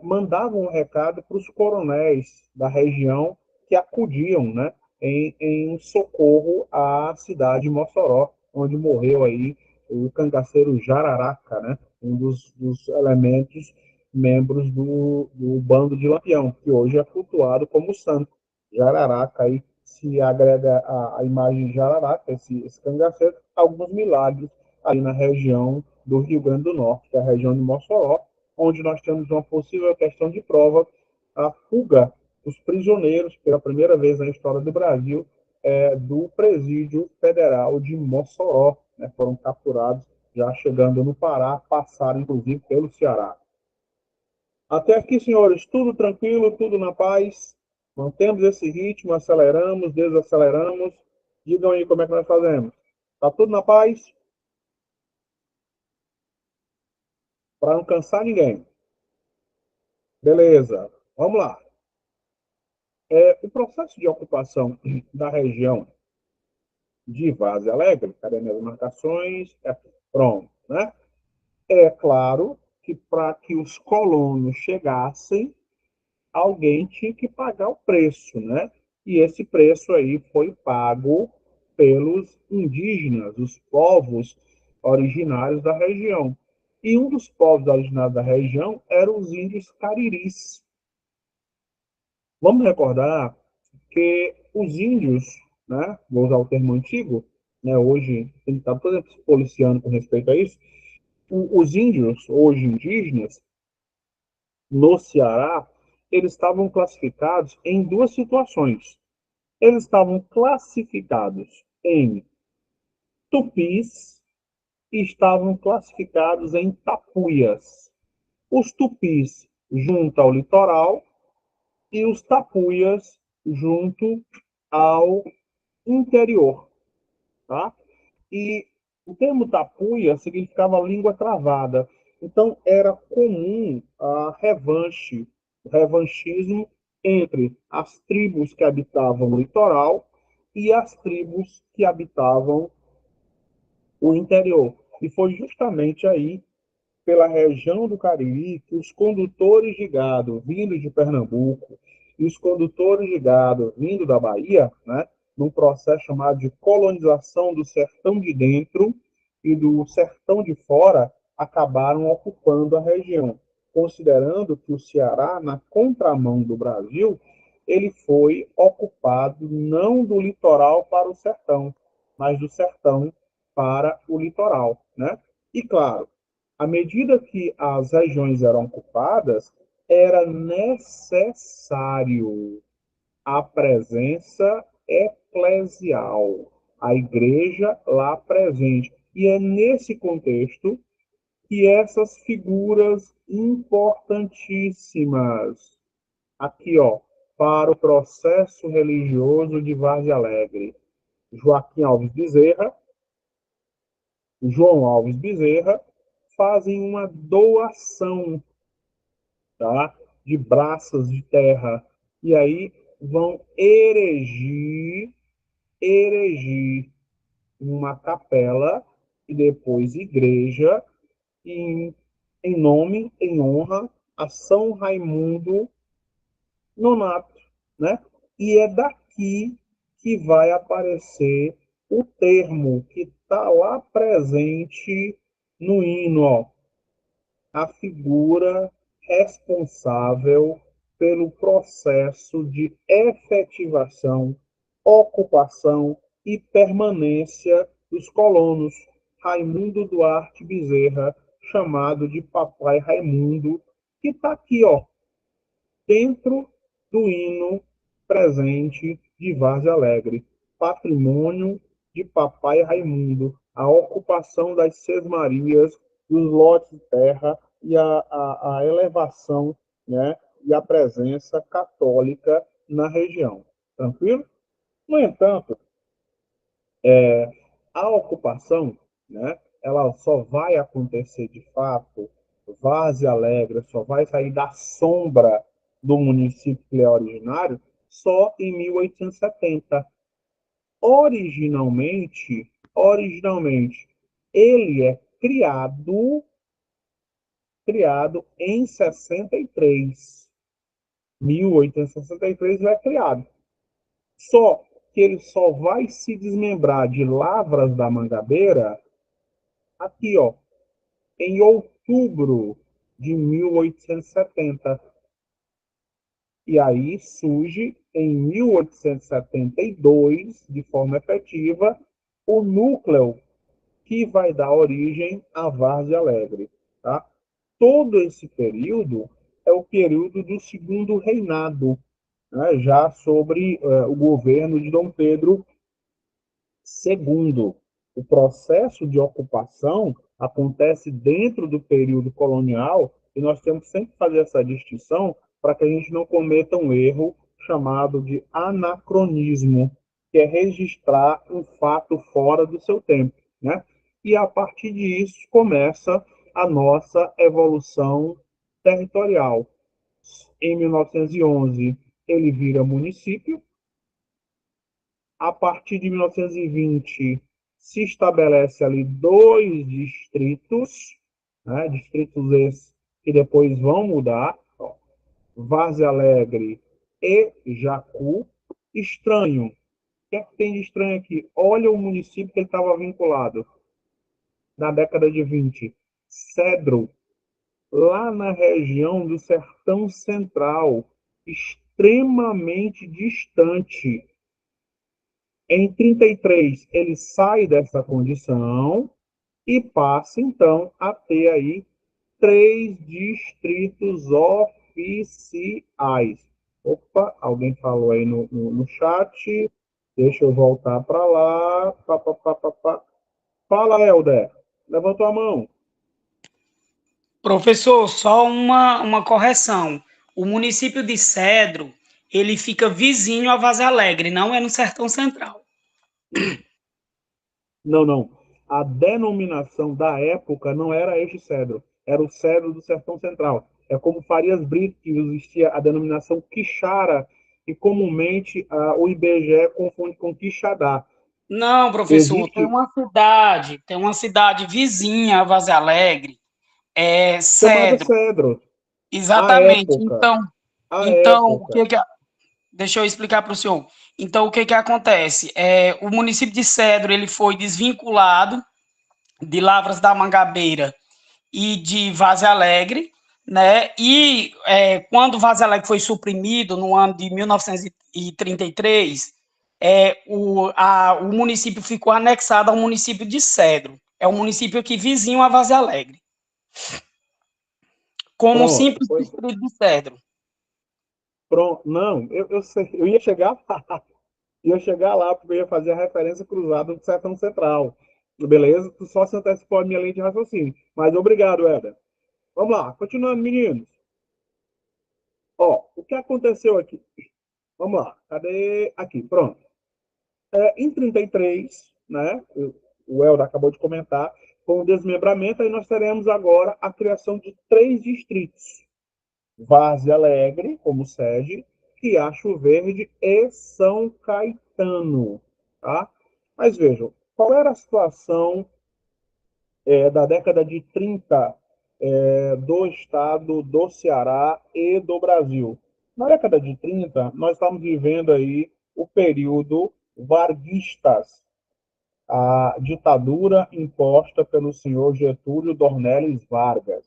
mandavam um recado para os coronéis da região que acudiam, né, em socorro à cidade de Mossoró, onde morreu aí o cangaceiro Jararaca, né, um dos elementos membros do bando de Lampião, que hoje é cultuado como santo. Jararaca, aí se agrega a imagem de Jararaca, esse cangaceiro, alguns milagres aí na região do Rio Grande do Norte, que é a região de Mossoró, onde nós temos uma possível questão de prova, a fuga dos prisioneiros, pela primeira vez na história do Brasil, do Presídio Federal de Mossoró. Né? Foram capturados já chegando no Pará, passaram inclusive pelo Ceará. Até aqui, senhores, tudo tranquilo, tudo na paz. Mantemos esse ritmo, aceleramos, desaceleramos. Digam aí como é que nós fazemos. Tá tudo na paz? Para não cansar ninguém. Beleza, vamos lá. O processo de ocupação da região de Várzea Alegre, cadê minhas marcações? Pronto, né? É claro que para que os colonos chegassem, alguém tinha que pagar o preço, né? E esse preço aí foi pago pelos indígenas, os povos originários da região. E um dos povos originários da região eram os índios cariris. Vamos recordar que os índios, né, vou usar o termo antigo, né, hoje tem que estar, por exemplo, se policiando com respeito a isso, os índios, hoje indígenas, no Ceará, eles estavam classificados em duas situações. Eles estavam classificados em tupis e estavam classificados em tapuias. Os tupis junto ao litoral e os tapuias junto ao interior, tá? E o termo tapuia significava língua travada. Então, era comum a revanche, o revanchismo entre as tribos que habitavam o litoral e as tribos que habitavam o interior. E foi justamente aí pela região do Cariri que os condutores de gado vindo de Pernambuco e os condutores de gado vindo da Bahia, né, num processo chamado de colonização do sertão de dentro e do sertão de fora, acabaram ocupando a região, considerando que o Ceará, na contramão do Brasil, ele foi ocupado não do litoral para o sertão, mas do sertão para o litoral, né? E claro, à medida que as regiões eram ocupadas, era necessário a presença eclesial, a igreja lá presente. E é nesse contexto que essas figuras importantíssimas, aqui, ó, para o processo religioso de Várzea Alegre, Joaquim Alves Bezerra, João Alves Bezerra, fazem uma doação, tá? De braças de terra. E aí vão erigir uma capela e depois igreja em nome, em honra a São Raimundo Nonato, né? E é daqui que vai aparecer o termo que está lá presente no hino, ó, a figura responsável pelo processo de efetivação, ocupação e permanência dos colonos, Raimundo Duarte Bezerra, chamado de Papai Raimundo, que está aqui, ó, dentro do hino presente de Várzea Alegre, patrimônio de Papai Raimundo, a ocupação das Sesmarias, dos lotes de terra e a elevação, né, e a presença católica na região. Tranquilo? No entanto, a ocupação, né, ela só vai acontecer de fato, Várzea Alegre só vai sair da sombra do município que é originário só em 1870. Originalmente, ele é criado em 63. 1863 ele é criado. Só que ele só vai se desmembrar de Lavras da Mangabeira aqui, ó, em outubro de 1870. E aí surge, em 1872, de forma efetiva, o núcleo que vai dar origem à Várzea Alegre. Tá? Todo esse período é o período do segundo reinado, né, já sobre o governo de Dom Pedro II. O processo de ocupação acontece dentro do período colonial e nós temos que sempre fazer essa distinção para que a gente não cometa um erro chamado de anacronismo, que é registrar um fato fora do seu tempo, né? E a partir disso começa a nossa evolução territorial. Em 1911, ele vira município. A partir de 1920, se estabelece ali dois distritos, né, distritos esses que depois vão mudar, ó, Várzea Alegre e Jacu. Estranho. O que é que tem de estranho aqui? Olha o município que ele estava vinculado na década de 20. Cedro, lá na região do Sertão Central, extremamente distante. Em 33, ele sai dessa condição e passa, então, a ter aí 3 distritos oficiais. Opa, alguém falou aí no chat. Deixa eu voltar para lá. Pá, pá, pá, pá, pá. Fala, Helder. Levantou a mão. Professor, só uma correção. O município de Cedro, ele fica vizinho a Vaz Alegre, não é no Sertão Central. Não, não. A denominação da época não era este cedro, era o cedro do Sertão Central. É como Farias Brito, que existia a denominação Quixara, e comumente o IBGE confunde com Quixadá. Não, professor, Existe tem uma cidade vizinha a Vaz Alegre, é chamada Cedro. cedro, a Exatamente. época, a Então, o época. que que deixa eu explicar para o senhor. Então, o que que acontece? O município de Cedro, ele foi desvinculado de Lavras da Mangabeira e de Vaz Alegre, né? E quando Vaz Alegre foi suprimido no ano de 1933, o município ficou anexado ao município de Cedro. É um município aqui vizinho a Vaz Alegre, como um Pronto, simples pois, distrito de Cedro. pronto. Não, eu sei, eu ia chegar lá, porque eu ia fazer a referência cruzada do Sertão Central. Beleza? Tu só se antecipou a minha linha de raciocínio. Mas obrigado, Éder. Vamos lá, continuando, meninos. Ó, o que aconteceu aqui? Vamos lá, cadê? Aqui, pronto. Em 33, né, o Helder acabou de comentar, com o desmembramento, aí nós teremos agora a criação de 3 distritos. Várzea Alegre, como sede, Riacho Verde e São Caetano. Tá? Mas vejam, qual era a situação da década de 30 do estado do Ceará e do Brasil? Na década de 30, nós estamos vivendo aí o período varguistas, a ditadura imposta pelo senhor Getúlio Dornelles Vargas.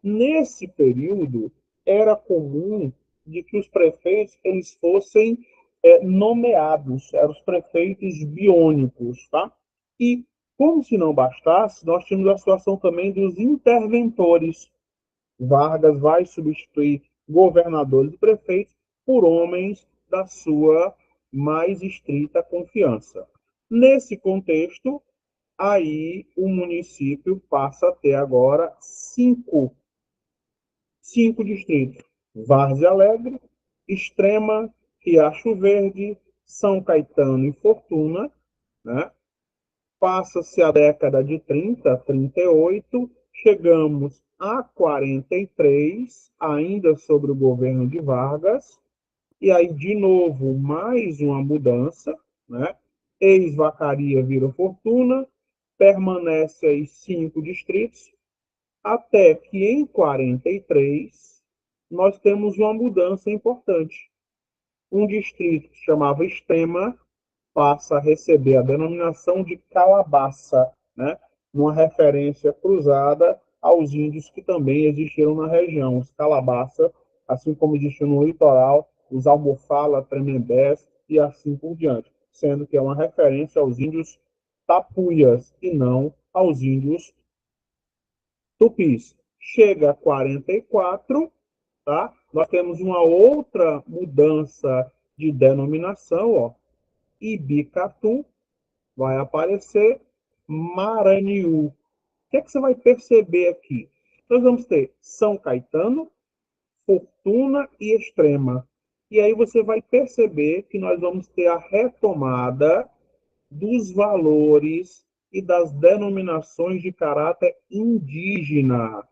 Nesse período, era comum de que os prefeitos eles fossem nomeados, eram os prefeitos biônicos, tá? E, como se não bastasse, nós tínhamos a situação também dos interventores. Vargas vai substituir governadores e prefeitos por homens da sua mais estrita confiança. Nesse contexto, aí o município passa a ter agora cinco distritos: Várzea Alegre, Extrema, Riacho Verde, São Caetano e Fortuna, né? Passa-se a década de 30, 38, chegamos a 43, ainda sobre o governo de Vargas, e aí, de novo, mais uma mudança, né? Ex-Vacaria vira Fortuna, permanece aí 5 distritos, até que em 43 nós temos uma mudança importante. Um distrito que se chamava Extrema passa a receber a denominação de Calabaça, né? Uma referência cruzada aos índios que também existiram na região, os Calabaça, assim como existiam no litoral, os Almofala, Tremembés e assim por diante, sendo que é uma referência aos índios tapuias e não aos índios tupis. Chega a 44, tá? Nós temos uma outra mudança de denominação, ó. Ibicatu vai aparecer Maraniú. O que é que você vai perceber aqui? Nós vamos ter São Caetano, Fortuna e Extrema. E aí você vai perceber que nós vamos ter a retomada dos valores e das denominações de caráter indígena.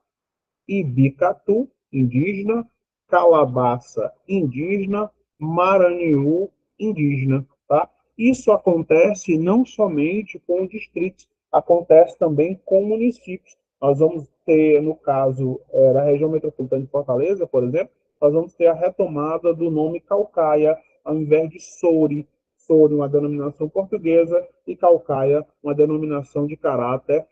Ibicatu, indígena, Calabaça, indígena, Maranhão, indígena. Tá? Isso acontece não somente com distritos, acontece também com municípios. Nós vamos ter, no caso da região metropolitana de Fortaleza, por exemplo, nós vamos ter a retomada do nome Calcaia, ao invés de Soure. Soure, uma denominação portuguesa, e Calcaia, uma denominação de caráter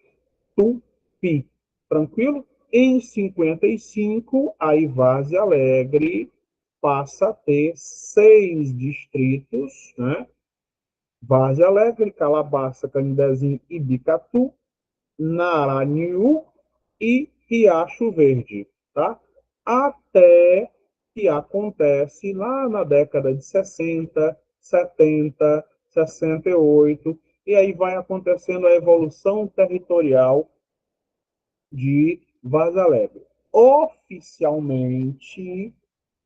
Tupi. Tranquilo? Em 55, a Várzea Alegre passa a ter 6 distritos, né? Várzea Alegre, Calabaça, Canindezinho e Bicatu, Naranhu e Riacho Verde, tá? Até que acontece lá na década de 60, 70, 68, e aí vai acontecendo a evolução territorial de Vaza Alegre. Oficialmente,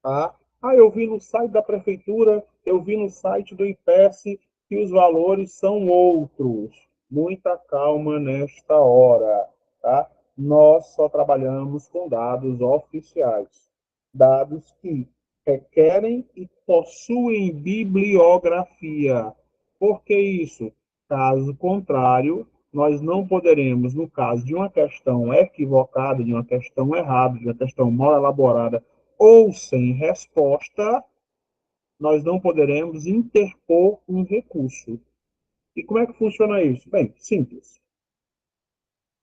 tá? Eu vi no site da prefeitura, eu vi no site do IPES que os valores são outros. Muita calma nesta hora, tá? Nós só trabalhamos com dados oficiais, dados que requerem e possuem bibliografia. Por que isso? Caso contrário, nós não poderemos, no caso de uma questão equivocada, de uma questão errada, de uma questão mal elaborada ou sem resposta, nós não poderemos interpor um recurso. E como é que funciona isso? Bem, simples.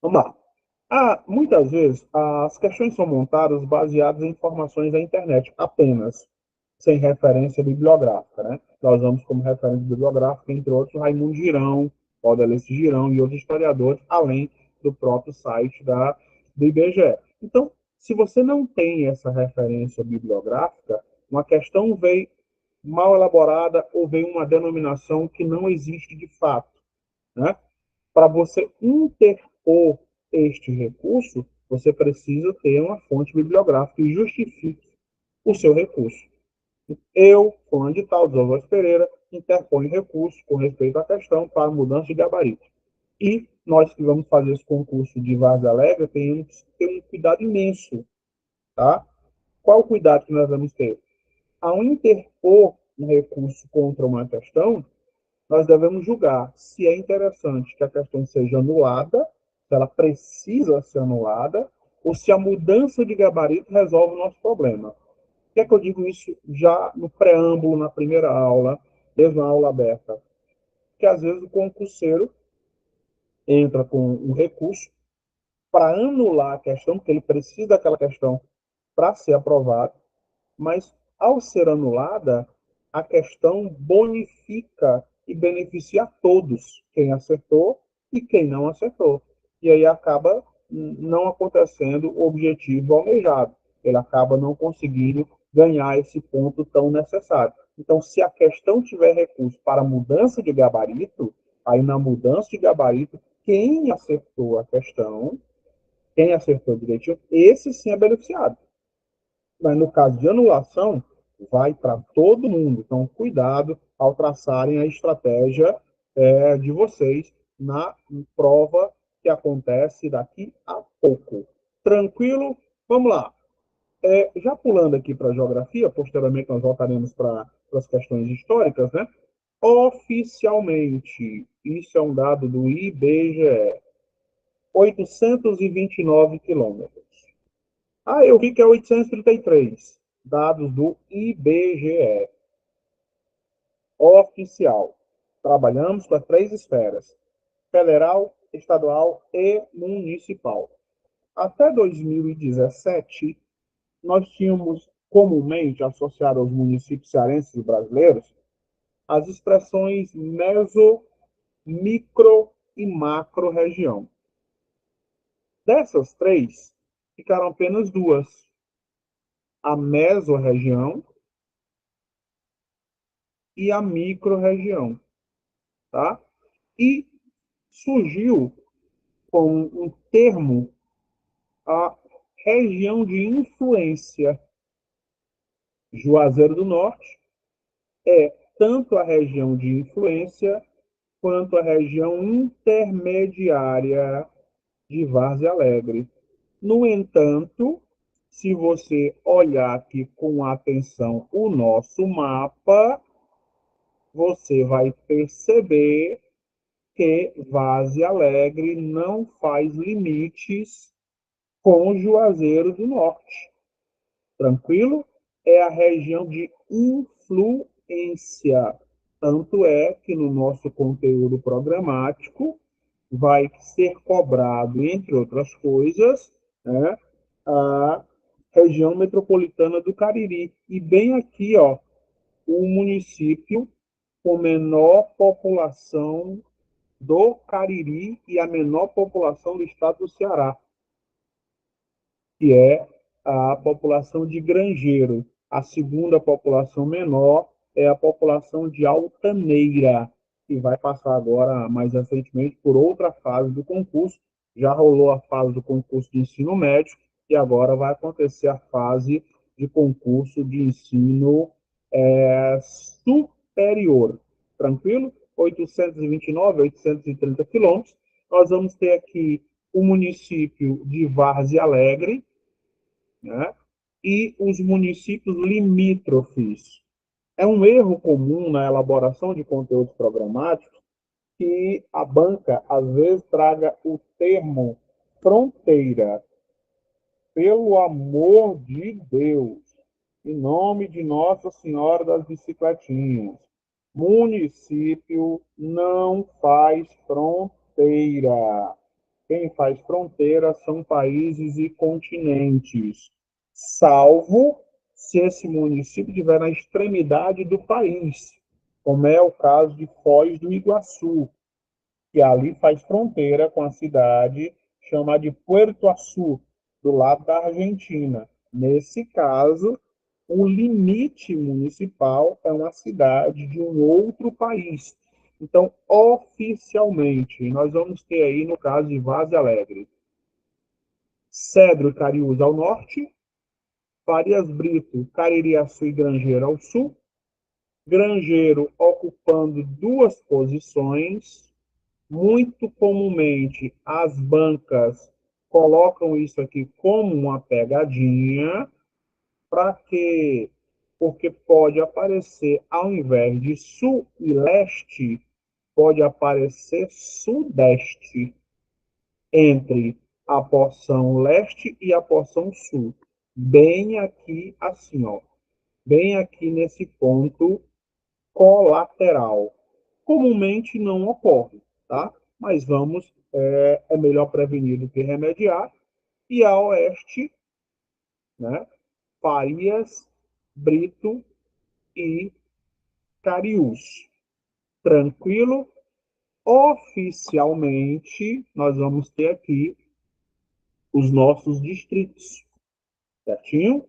Vamos lá. Muitas vezes, as questões são montadas baseadas em informações da internet apenas, sem referência bibliográfica. Né? Nós vamos como referência bibliográfica, entre outros, Raimundo Girão, Odalesse Girão e outros historiadores, além do próprio site do IBGE. Então, se você não tem essa referência bibliográfica, uma questão veio mal elaborada ou veio uma denominação que não existe de fato. Né? Para você interpor este recurso, você precisa ter uma fonte bibliográfica que justifique o seu recurso. Eu, fulano de tal, Douglas Pereira, interponho recurso com respeito à questão para mudança de gabarito. E nós que vamos fazer esse concurso de Várzea Alegre temos que ter um cuidado imenso. Tá? Qual o cuidado que nós vamos ter? Ao interpor um recurso contra uma questão, nós devemos julgar se é interessante que a questão seja anulada, se ela precisa ser anulada, ou se a mudança de gabarito resolve o nosso problema. Por que é que eu digo isso já no preâmbulo, na primeira aula, mesmo na aula aberta? Porque às vezes o concurseiro entra com um recurso para anular a questão, porque ele precisa daquela questão para ser aprovado, mas ao ser anulada, a questão bonifica e beneficia a todos, quem acertou e quem não acertou. E aí acaba não acontecendo o objetivo almejado. Ele acaba não conseguindo ganhar esse ponto tão necessário. Então, se a questão tiver recurso para mudança de gabarito, aí na mudança de gabarito, quem acertou a questão, quem acertou direitinho, esse sim é beneficiado. Mas no caso de anulação, vai para todo mundo. Então, cuidado ao traçarem a estratégia de vocês na prova que acontece daqui a pouco. Tranquilo? Vamos lá. Já pulando aqui para a geografia, posteriormente nós voltaremos para as questões históricas, né? Oficialmente, isso é um dado do IBGE, 829 quilômetros. Eu vi que é 833. Dados do IBGE. Oficial. Trabalhamos com as 3 esferas: federal, estadual e municipal. Até 2017, nós tínhamos comumente associado aos municípios cearenses e brasileiros as expressões meso, micro e macro região. Dessas três, ficaram apenas duas: a mesorregião e a micro-região, tá? E surgiu com um termo a região de influência. Juazeiro do Norte é tanto a região de influência quanto a região intermediária de Várzea Alegre. No entanto, se você olhar aqui com atenção o nosso mapa, você vai perceber que Várzea Alegre não faz limites com Juazeiro do Norte. Tranquilo? É a região de influência. Tanto é que no nosso conteúdo programático vai ser cobrado, entre outras coisas, né, a região metropolitana do Cariri. E bem aqui, ó, o município com menor população do Cariri e a menor população do estado do Ceará, que é a população de Grangeiro. A segunda população menor é a população de Altaneira, que vai passar agora, mais recentemente, por outra fase do concurso. Já rolou a fase do concurso de ensino médio e agora vai acontecer a fase de concurso de ensino superior. Tranquilo? 829, 830 quilômetros. Nós vamos ter aqui o município de Várzea Alegre, né? E os municípios limítrofes. É um erro comum na elaboração de conteúdos programáticos que a banca, às vezes, traga o termo fronteira. Pelo amor de Deus, em nome de Nossa Senhora das Bicicletinhas, município não faz fronteira. Quem faz fronteira são países e continentes, salvo se esse município estiver na extremidade do país, como é o caso de Foz do Iguaçu, que ali faz fronteira com a cidade chamada de Puerto Açu, do lado da Argentina. Nesse caso, o limite municipal é uma cidade de um outro país. Então, oficialmente, nós vamos ter aí, no caso de Várzea Alegre, Cedro e Cariús ao norte, Farias Brito, Caririaçu e Grangeiro ao sul, Grangeiro ocupando duas posições. Muito comumente, as bancas colocam isso aqui como uma pegadinha, para quê? Porque pode aparecer, ao invés de sul e leste, pode aparecer sudeste, entre a porção leste e a porção sul. Bem aqui, assim, ó. Bem aqui nesse ponto colateral. Comumente não ocorre, tá? Mas vamos, é melhor prevenir do que remediar. E a oeste, né? Farias, Brito e Cariús. Tranquilo? Oficialmente, nós vamos ter aqui os nossos distritos, certinho?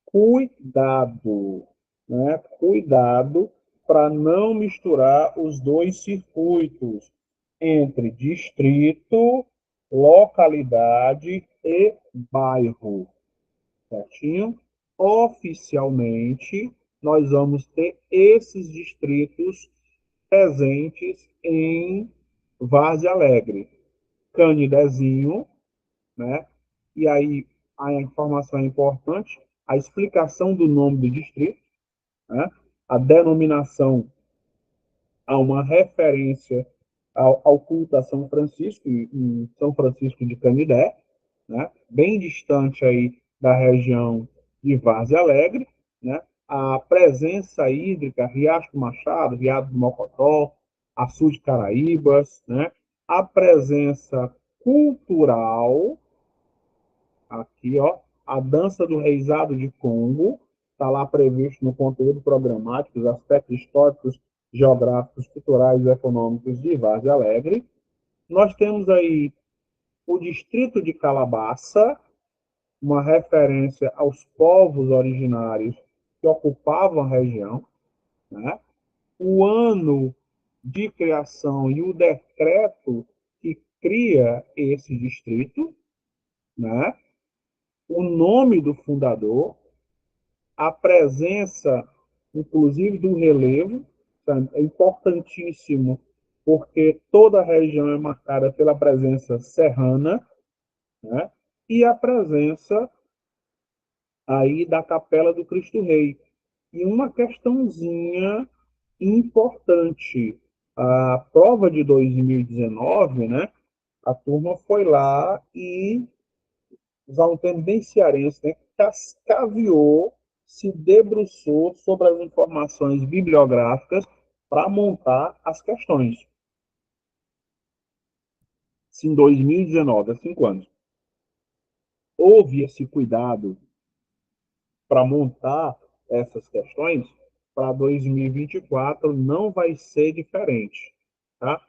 Cuidado, né? Cuidado para não misturar os dois circuitos entre distrito, localidade e bairro, certinho? Oficialmente, nós vamos ter esses distritos presentes em Várzea Alegre. Canidezinho, né? E aí a informação é importante, a explicação do nome do distrito, né? A denominação a uma referência ao culto a São Francisco, em São Francisco de Canidé, né? Bem distante aí da região de Várzea Alegre, né? A presença hídrica, Riacho do Machado, Riacho do Mocotó, Açu de Caraíbas, né? A presença cultural, Aqui, ó, a dança do reisado de Congo, está lá previsto no conteúdo programático, os aspectos históricos, geográficos, culturais e econômicos de Várzea Alegre. Nós temos aí o distrito de Calabaça, uma referência aos povos originários que ocupavam a região, né? O ano de criação e o decreto que cria esse distrito, né? O nome do fundador, a presença, inclusive, do relevo, é importantíssimo, porque toda a região é marcada pela presença serrana, né? E a presença aí da Capela do Cristo Rei. E uma questãozinha importante, a prova de 2019, né? A turma foi lá e usar um termo bem cearense, né? Cascaviou, se debruçou sobre as informações bibliográficas para montar as questões. Isso em 2019, há 5 anos. Houve esse cuidado para montar essas questões. Para 2024 não vai ser diferente. Tá?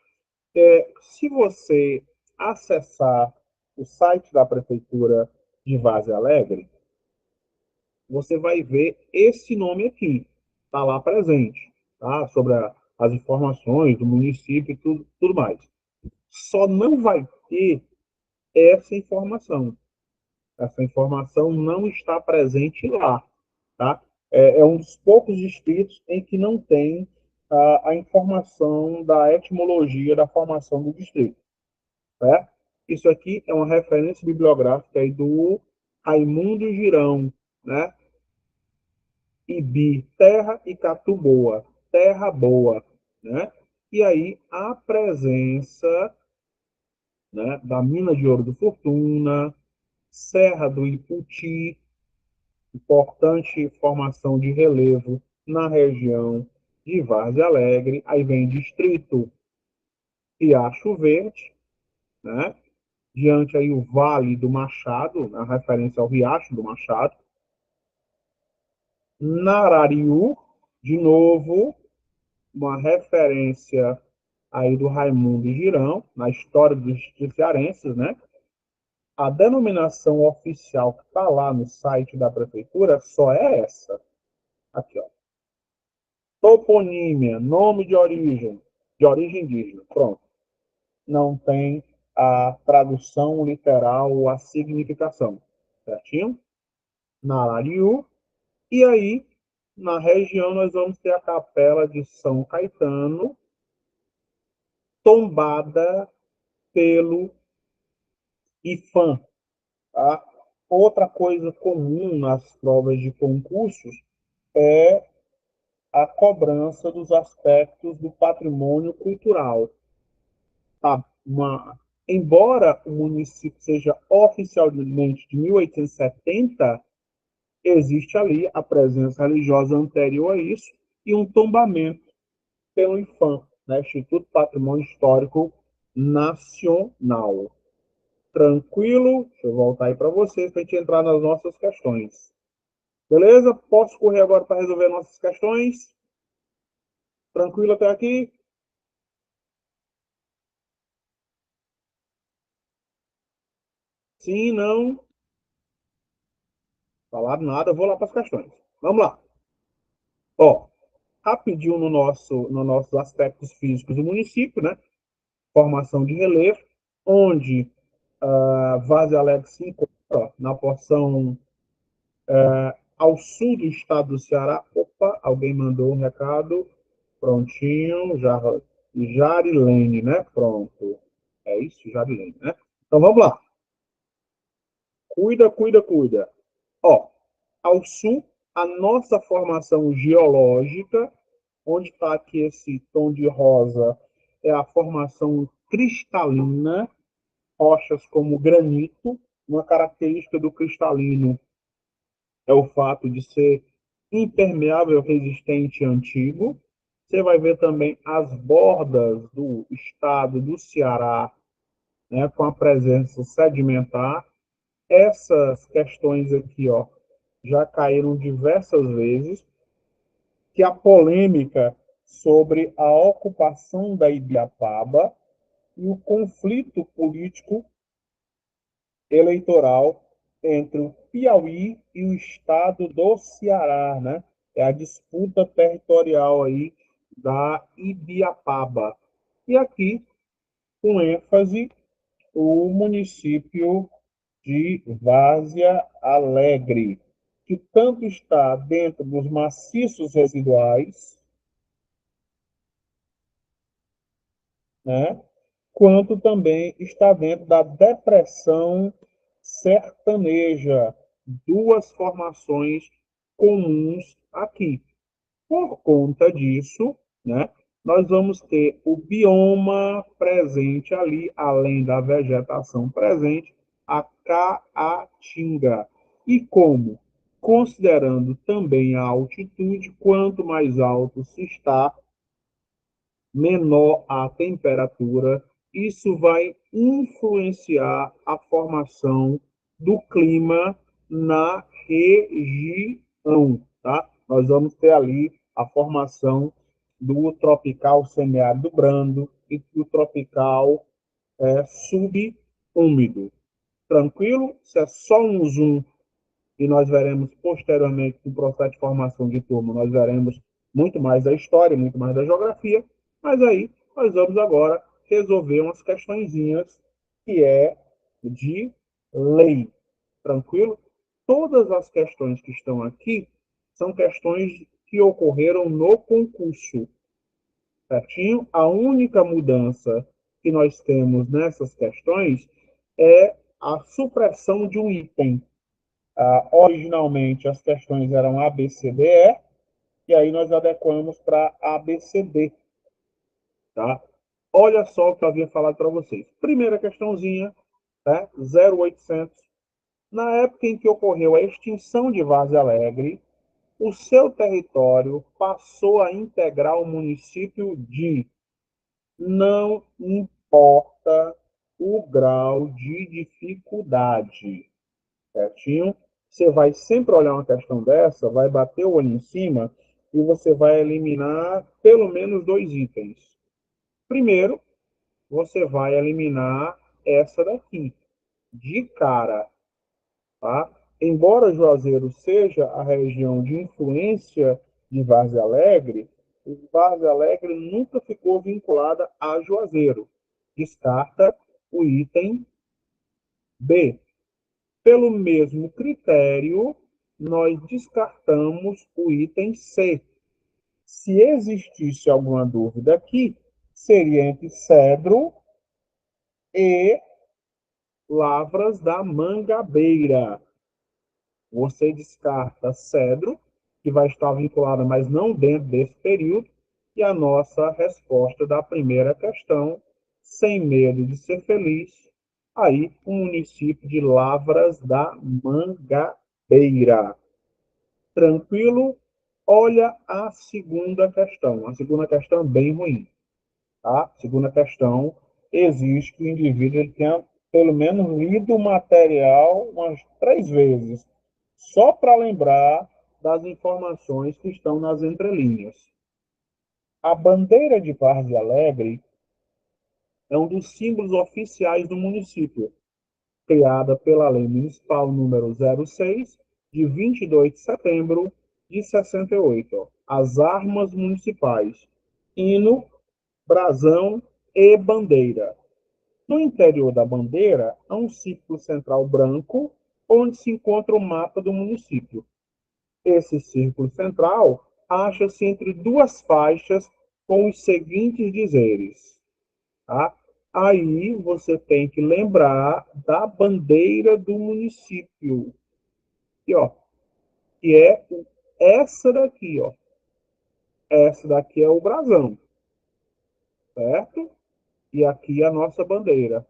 Se você acessar o site da Prefeitura de Várzea Alegre, você vai ver esse nome aqui, está lá presente, tá? Sobre as informações do município e tudo mais. Só não vai ter essa informação. Essa informação não está presente lá, tá? É um dos poucos distritos em que não tem a informação da etimologia da formação do distrito, certo? Isso aqui é uma referência bibliográfica aí do Raimundo Girão, né? Ibi, terra e Catu boa, terra boa, né? E aí a presença, né, da mina de ouro do Fortuna, Serra do Iputi, importante formação de relevo na região de Várzea Alegre. Aí vem distrito Riacho Verde, né? Diante aí o Vale do Machado, a referência ao Riacho do Machado. Narariú, de novo, uma referência aí do Raimundo Girão, na história dos cearenses, né? A denominação oficial que está lá no site da prefeitura só é essa. Aqui, ó. Toponímia, nome de origem indígena. Pronto. Não tem a tradução literal, a significação. Certinho? Narariú. E aí, na região, nós vamos ter a capela de São Caetano, tombada pelo IFAM. Tá? Outra coisa comum nas provas de concursos é a cobrança dos aspectos do patrimônio cultural. Tá? Embora o município seja oficialmente de 1870, existe ali a presença religiosa anterior a isso e um tombamento pelo IFAM, né? Instituto Patrimônio Histórico Nacional. Tranquilo? Deixa eu voltar aí para vocês para a gente entrar nas nossas questões. Beleza? Posso correr agora para resolver nossas questões? Tranquilo até aqui? Sim, não? Falar nada, eu vou lá para as questões. Vamos lá. Ó, rapidinho no nossos aspectos físicos do município, né? Formação de relevo, onde a Várzea Alegre se encontra na porção ao sul do estado do Ceará. Opa, alguém mandou um recado. Prontinho, já, Jarilene, né? Pronto. É isso, Jarilene, né? Então vamos lá. Cuida, cuida, cuida. Ó, ao sul, a nossa formação geológica, onde está aqui esse tom de rosa, é a formação cristalina, rochas como granito. Uma característica do cristalino é o fato de ser impermeável, resistente e antigo. Você vai ver também as bordas do estado do Ceará, né, com a presença sedimentar. Essas questões aqui, ó, já caíram diversas vezes, que a polêmica sobre a ocupação da Ibiapaba e o conflito político eleitoral entre o Piauí e o estado do Ceará, né? É a disputa territorial aí da Ibiapaba. E aqui, com ênfase, o município de Várzea Alegre, que tanto está dentro dos maciços residuais, né, quanto também está dentro da depressão sertaneja, duas formações comuns aqui. Por conta disso, né, nós vamos ter o bioma presente ali, além da vegetação presente, a caatinga. E como? Considerando também a altitude, quanto mais alto se está, menor a temperatura, isso vai influenciar a formação do clima na região, tá? Nós vamos ter ali a formação do tropical semiárido brando e do tropical subúmido. Tranquilo? Isso é só um zoom e nós veremos posteriormente, no processo de formação de turma, nós veremos muito mais da história, muito mais da geografia, mas aí nós vamos agora resolver umas questõezinhas que é de lei, tranquilo? Todas as questões que estão aqui são questões que ocorreram no concurso, certinho? A única mudança que nós temos nessas questões é a supressão de um item. Originalmente, as questões eram A, B, C, D, E, e aí nós adequamos para A, B, C, D. Tá? Olha só o que eu havia falado para vocês. Primeira questãozinha, né? 0800. Na época em que ocorreu a extinção de Várzea Alegre, o seu território passou a integrar o município de não importa o grau de dificuldade. Certinho? Você vai sempre olhar uma questão dessa, vai bater o olho em cima e você vai eliminar pelo menos dois itens. Primeiro, você vai eliminar essa daqui, de cara, tá? Embora Juazeiro seja a região de influência de Várzea Alegre, Várzea Alegre nunca ficou vinculada a Juazeiro. Descarta o item B. Pelo mesmo critério, nós descartamos o item C. Se existisse alguma dúvida aqui, seria entre cedro e lavras da mangabeira. Você descarta cedro, que vai estar vinculada, mas não dentro desse período, e a nossa resposta da primeira questão, sem medo de ser feliz, aí o município de Lavras da Mangabeira. Tranquilo? Olha a segunda questão. A segunda questão é bem ruim. Tá? A segunda questão exige que o indivíduo ele tenha pelo menos lido o material umas 3 vezes, só para lembrar das informações que estão nas entrelinhas. A bandeira de Várzea Alegre é um dos símbolos oficiais do município, criada pela Lei Municipal número 06, de 22 de setembro de 68. As armas municipais, hino, brasão e bandeira. No interior da bandeira, há um círculo central branco, onde se encontra o mapa do município. Esse círculo central acha-se entre duas faixas com os seguintes dizeres. Tá? Aí você tem que lembrar da bandeira do município. Aqui, ó, que é essa daqui, ó. Essa daqui é o brasão, certo? E aqui é a nossa bandeira.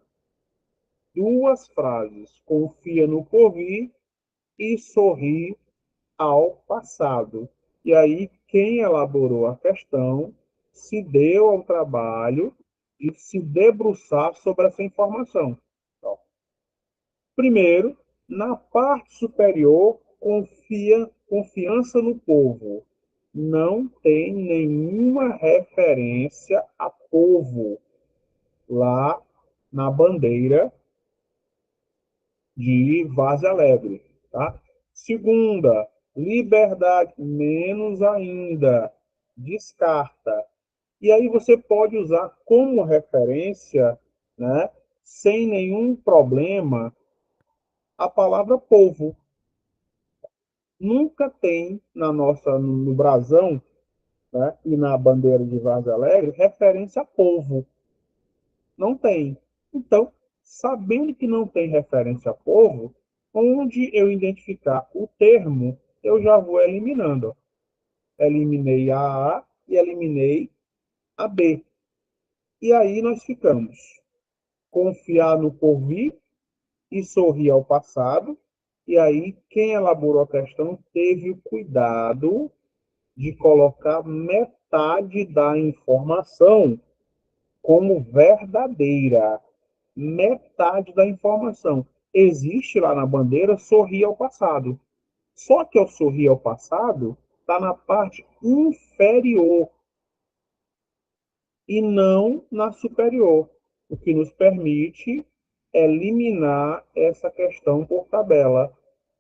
Duas frases: confia no porvir e sorri ao passado. E aí, quem elaborou a questão se deu ao trabalho de se debruçar sobre essa informação. Então, primeiro, Na parte superior, confiança no povo. Não tem nenhuma referência a povo lá na bandeira de Várzea Alegre, tá? Segunda, liberdade, menos ainda, descarta. E aí você pode usar como referência, né, sem nenhum problema, a palavra povo. Nunca tem no brasão, né, e na bandeira de Várzea Alegre referência a povo. Não tem. Então, sabendo que não tem referência a povo, onde eu identificar o termo, eu já vou eliminando. Eliminei a A e eliminei a B. E aí nós ficamos. Confiar no porvir e sorrir ao passado. E aí, quem elaborou a questão teve o cuidado de colocar metade da informação como verdadeira. Metade da informação. Existe lá na bandeira sorrir ao passado. Só que o sorrir ao passado está na parte inferior e não na superior, o que nos permite eliminar essa questão por tabela.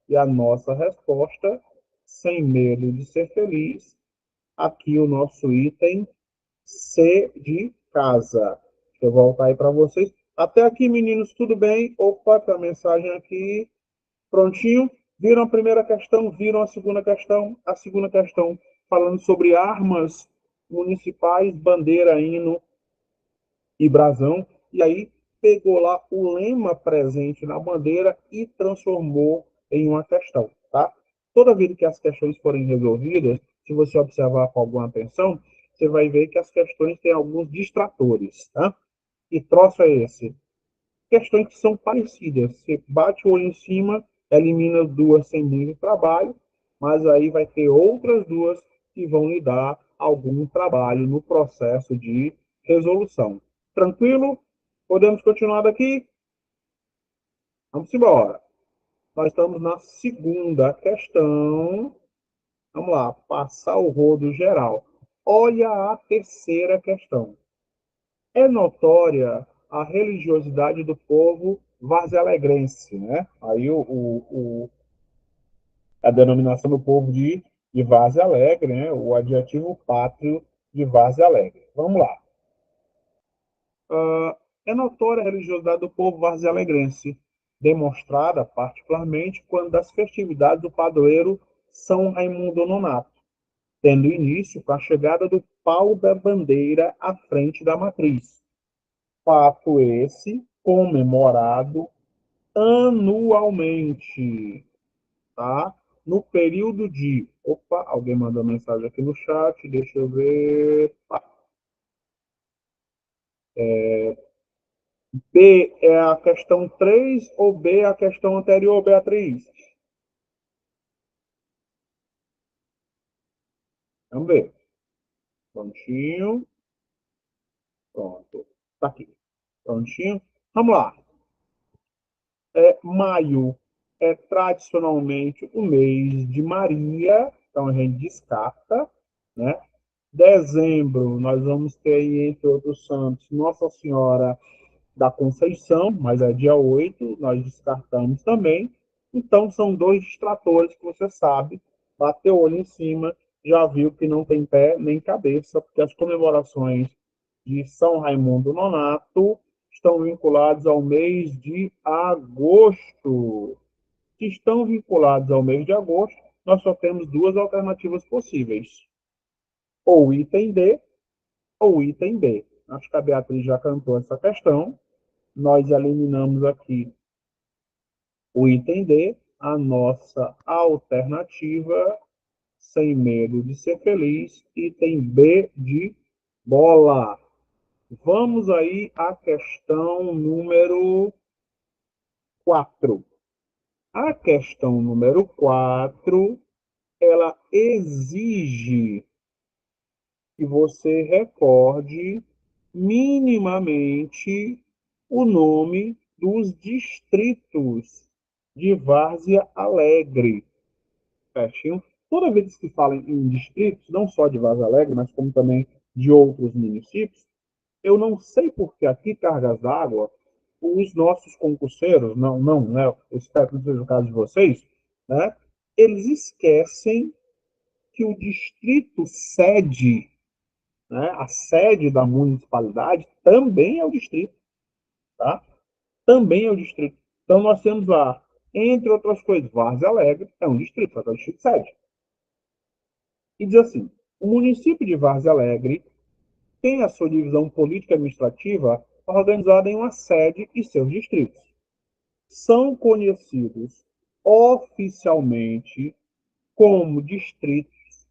E a nossa resposta, sem medo de ser feliz, aqui o nosso item C de casa. Deixa eu voltar aí para vocês. Até aqui, meninos, tudo bem? Opa, tem a mensagem aqui. Prontinho? Viram a primeira questão? Viram a segunda questão? A segunda questão falando sobre armas municipais, bandeira, hino e brasão. E aí pegou lá o lema presente na bandeira e transformou em uma questão, tá? Toda vez que as questões forem resolvidas, se você observar com alguma atenção, você vai ver que as questões têm alguns distratores, tá? E troço é esse? Questões que são parecidas. Você bate o olho em cima, elimina duas sem muito trabalho, mas aí vai ter outras duas que vão lhe dar algum trabalho no processo de resolução. Tranquilo? Podemos continuar daqui? Vamos embora. Nós estamos na segunda questão. Vamos lá, passar o rodo geral. Olha a terceira questão. É notória a religiosidade do povo varzealegrense, né? Aí a denominação do povo de Várzea Alegre, né? O adjetivo pátrio de Várzea Alegre. Vamos lá. É notória a religiosidade do povo varzealegrense, demonstrada particularmente quando das festividades do padroeiro São Raimundo Nonato, tendo início com a chegada do pau da bandeira à frente da matriz. Fato esse comemorado anualmente, tá? No período de. Opa, alguém mandou mensagem aqui no chat, deixa eu ver. B é a questão 3 ou B é a questão anterior, Beatriz? Vamos ver. Prontinho. Pronto. Tá aqui. Prontinho. Vamos lá. Maio é tradicionalmente o mês de Maria, então a gente descarta, né? Dezembro, nós vamos ter aí, entre outros santos, Nossa Senhora da Conceição, mas é dia 8, nós descartamos também. Então, são dois distratores que você sabe, bateu o olho em cima, já viu que não tem pé nem cabeça, porque as comemorações de São Raimundo Nonato estão vinculadas ao mês de agosto. Se estão vinculados ao mês de agosto, nós só temos duas alternativas possíveis: ou item D ou item B. Acho que a Beatriz já cantou essa questão. Nós eliminamos aqui o item D, a nossa alternativa, sem medo de ser feliz, item B de bola. Vamos aí à questão número 4. A questão número 4, ela exige que você recorde minimamente o nome dos distritos de Várzea Alegre. Certinho? Toda vez que se fala em distritos, não só de Várzea Alegre, mas como também de outros municípios, eu não sei por que aqui, Cargas d'Água, os nossos concurseiros, não, né, eu espero que não seja o caso de vocês, né, eles esquecem que o distrito sede, né, a sede da municipalidade, também é o distrito, tá? Também é o distrito. Então, nós temos lá, entre outras coisas, Várzea Alegre é um distrito, só que é o distrito sede. E diz assim, o município de Várzea Alegre tem a sua divisão política administrativa organizada em uma sede e seus distritos. São conhecidos oficialmente como distritos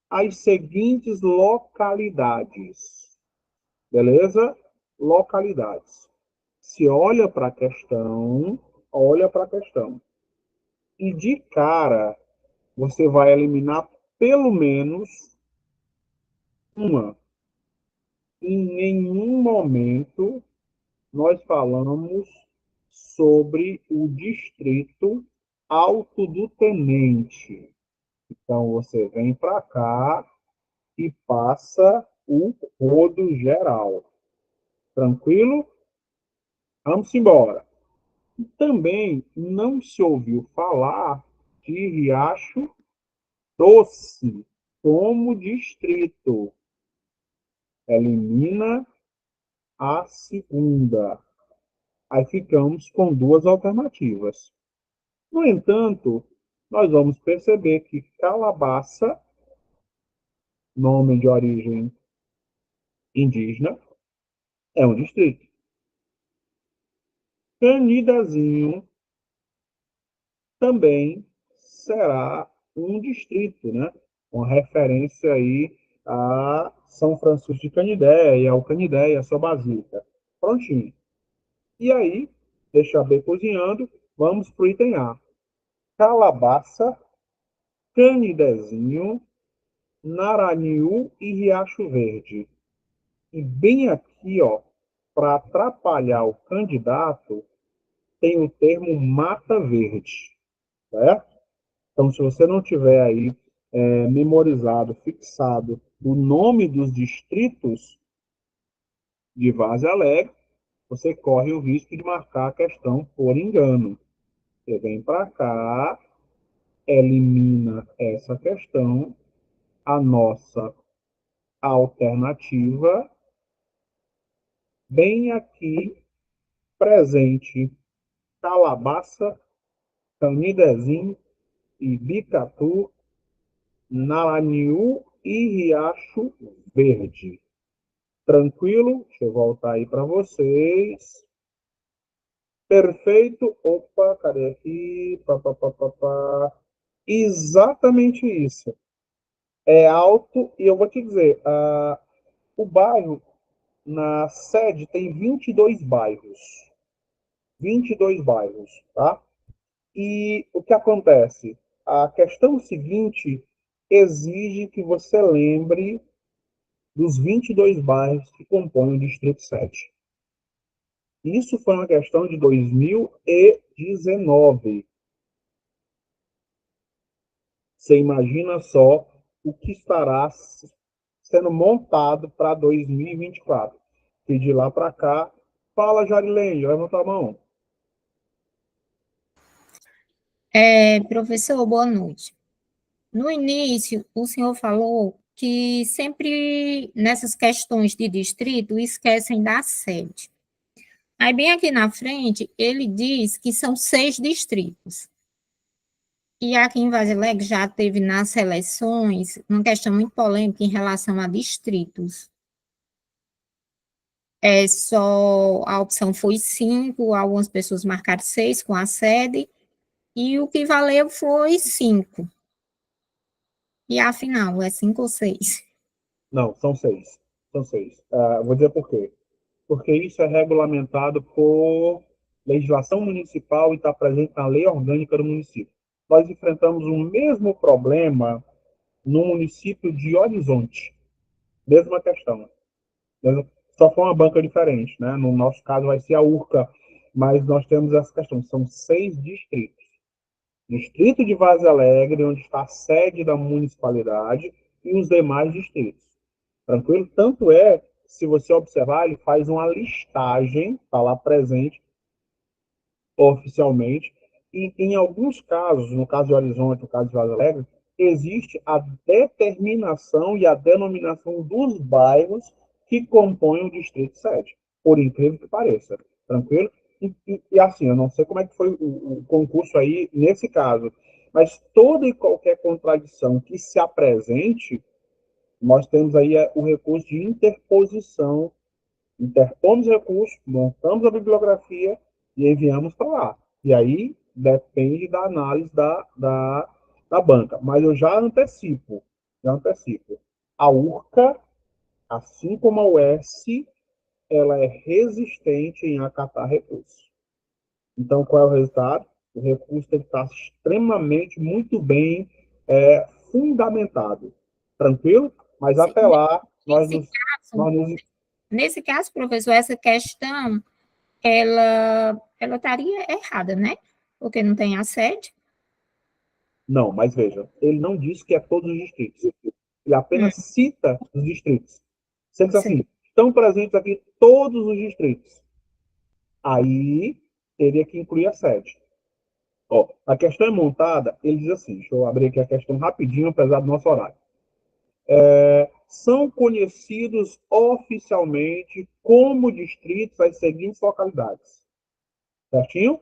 as seguintes localidades. Beleza? Localidades. Se olha para a questão. E de cara, você vai eliminar pelo menos uma. Em nenhum momento nós falamos sobre o distrito Alto do Tenente. Então, você vem para cá e passa o rodo geral. Tranquilo? Vamos embora. Também não se ouviu falar de Riacho Doce como distrito. Elimina a segunda. Aí ficamos com duas alternativas. No entanto, nós vamos perceber que Calabaça, nome de origem indígena, é um distrito. Canidezinho também será um distrito, né? Uma referência aí a São Francisco de Canidé e ao Canidé e a sua basílica. Prontinho. E aí, deixa B cozinhando, vamos para o item A. Calabaça, Canidezinho, Naraniú e Riacho Verde. E bem aqui, ó, para atrapalhar o candidato, tem o termo Mata Verde, certo? Então, se você não tiver aí memorizado, fixado o nome dos distritos de Várzea Alegre, você corre o risco de marcar a questão por engano. Você vem para cá, elimina essa questão, a nossa alternativa, bem aqui presente, Calabaça, Canidezinho e Bicatu, Naraniú e Riacho Verde. Tranquilo? Deixa eu voltar aí para vocês. Perfeito. Opa, cadê aqui? Pá, pá, pá, pá, pá. Exatamente isso. É alto, e eu vou te dizer, o bairro, na sede, tem 22 bairros. 22 bairros, tá? E o que acontece? A questão seguinte exige que você lembre dos 22 bairros que compõem o Distrito 7. Isso foi uma questão de 2019. Você imagina só o que estará sendo montado para 2024. E de lá para cá, fala, Jarilene, levanta a mão. Professor, boa noite. No início, o senhor falou que sempre nessas questões de distrito esquecem da sede. Aí, bem aqui na frente, ele diz que são 6 distritos. E aqui em Vazileg já teve nas seleções uma questão muito polêmica em relação a distritos. Só a opção foi 5, algumas pessoas marcaram 6 com a sede, e o que valeu foi 5. E afinal, é 5 ou 6? Não, são 6. São 6. Vou dizer por quê. Porque isso é regulamentado por legislação municipal e está presente na lei orgânica do município. Nós enfrentamos o mesmo problema no município de Horizonte. Mesma questão. Só foi uma banca diferente, né? No nosso caso vai ser a URCA, mas nós temos essa questão. São 6 distritos. Distrito de Várzea Alegre, onde está a sede da municipalidade, e os demais distritos. Tranquilo? Tanto é, se você observar, ele faz uma listagem, está lá presente oficialmente, e em alguns casos, no caso de Horizonte, no caso de Várzea Alegre, existe a determinação e a denominação dos bairros que compõem o distrito sede, por incrível que pareça. Tranquilo? E assim, eu não sei como é que foi o concurso aí nesse caso, mas toda e qualquer contradição que se apresente, nós temos aí o recurso de interposição, interpomos recursos, montamos a bibliografia e enviamos para lá. E aí depende da análise da banca. Mas eu já antecipo. A URCA, assim como a UES, ela é resistente em acatar recursos. Então, qual é o resultado? O recurso tem que estar extremamente, muito bem fundamentado. Tranquilo? Mas Sim. até lá, Nesse caso, professor, essa questão, ela estaria errada, né? Porque não tem a sede. Não, mas veja, ele não diz que é todos os distritos. Ele Hum, apenas cita os distritos. Se ele diz sim, assim, estão presentes aqui todos os distritos. Aí teria que incluir a sede. Ó, a questão é montada, ele diz assim, deixa eu abrir aqui a questão rapidinho, apesar do nosso horário. São conhecidos oficialmente como distritos as seguintes localidades. Certinho?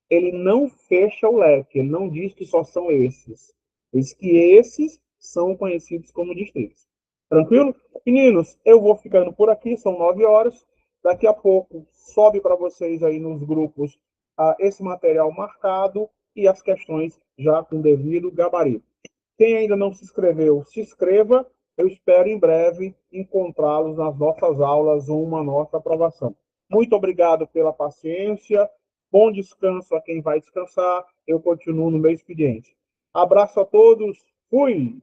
Ele não fecha o leque, ele não diz que só são esses. Diz que esses são conhecidos como distritos. Tranquilo? Meninos, eu vou ficando por aqui, são 9 horas. Daqui a pouco sobe para vocês aí nos grupos esse material marcado e as questões já com devido gabarito. Quem ainda não se inscreveu, se inscreva. Eu espero em breve encontrá-los nas nossas aulas ou uma nossa aprovação. Muito obrigado pela paciência. Bom descanso a quem vai descansar. Eu continuo no meu expediente. Abraço a todos. Fui!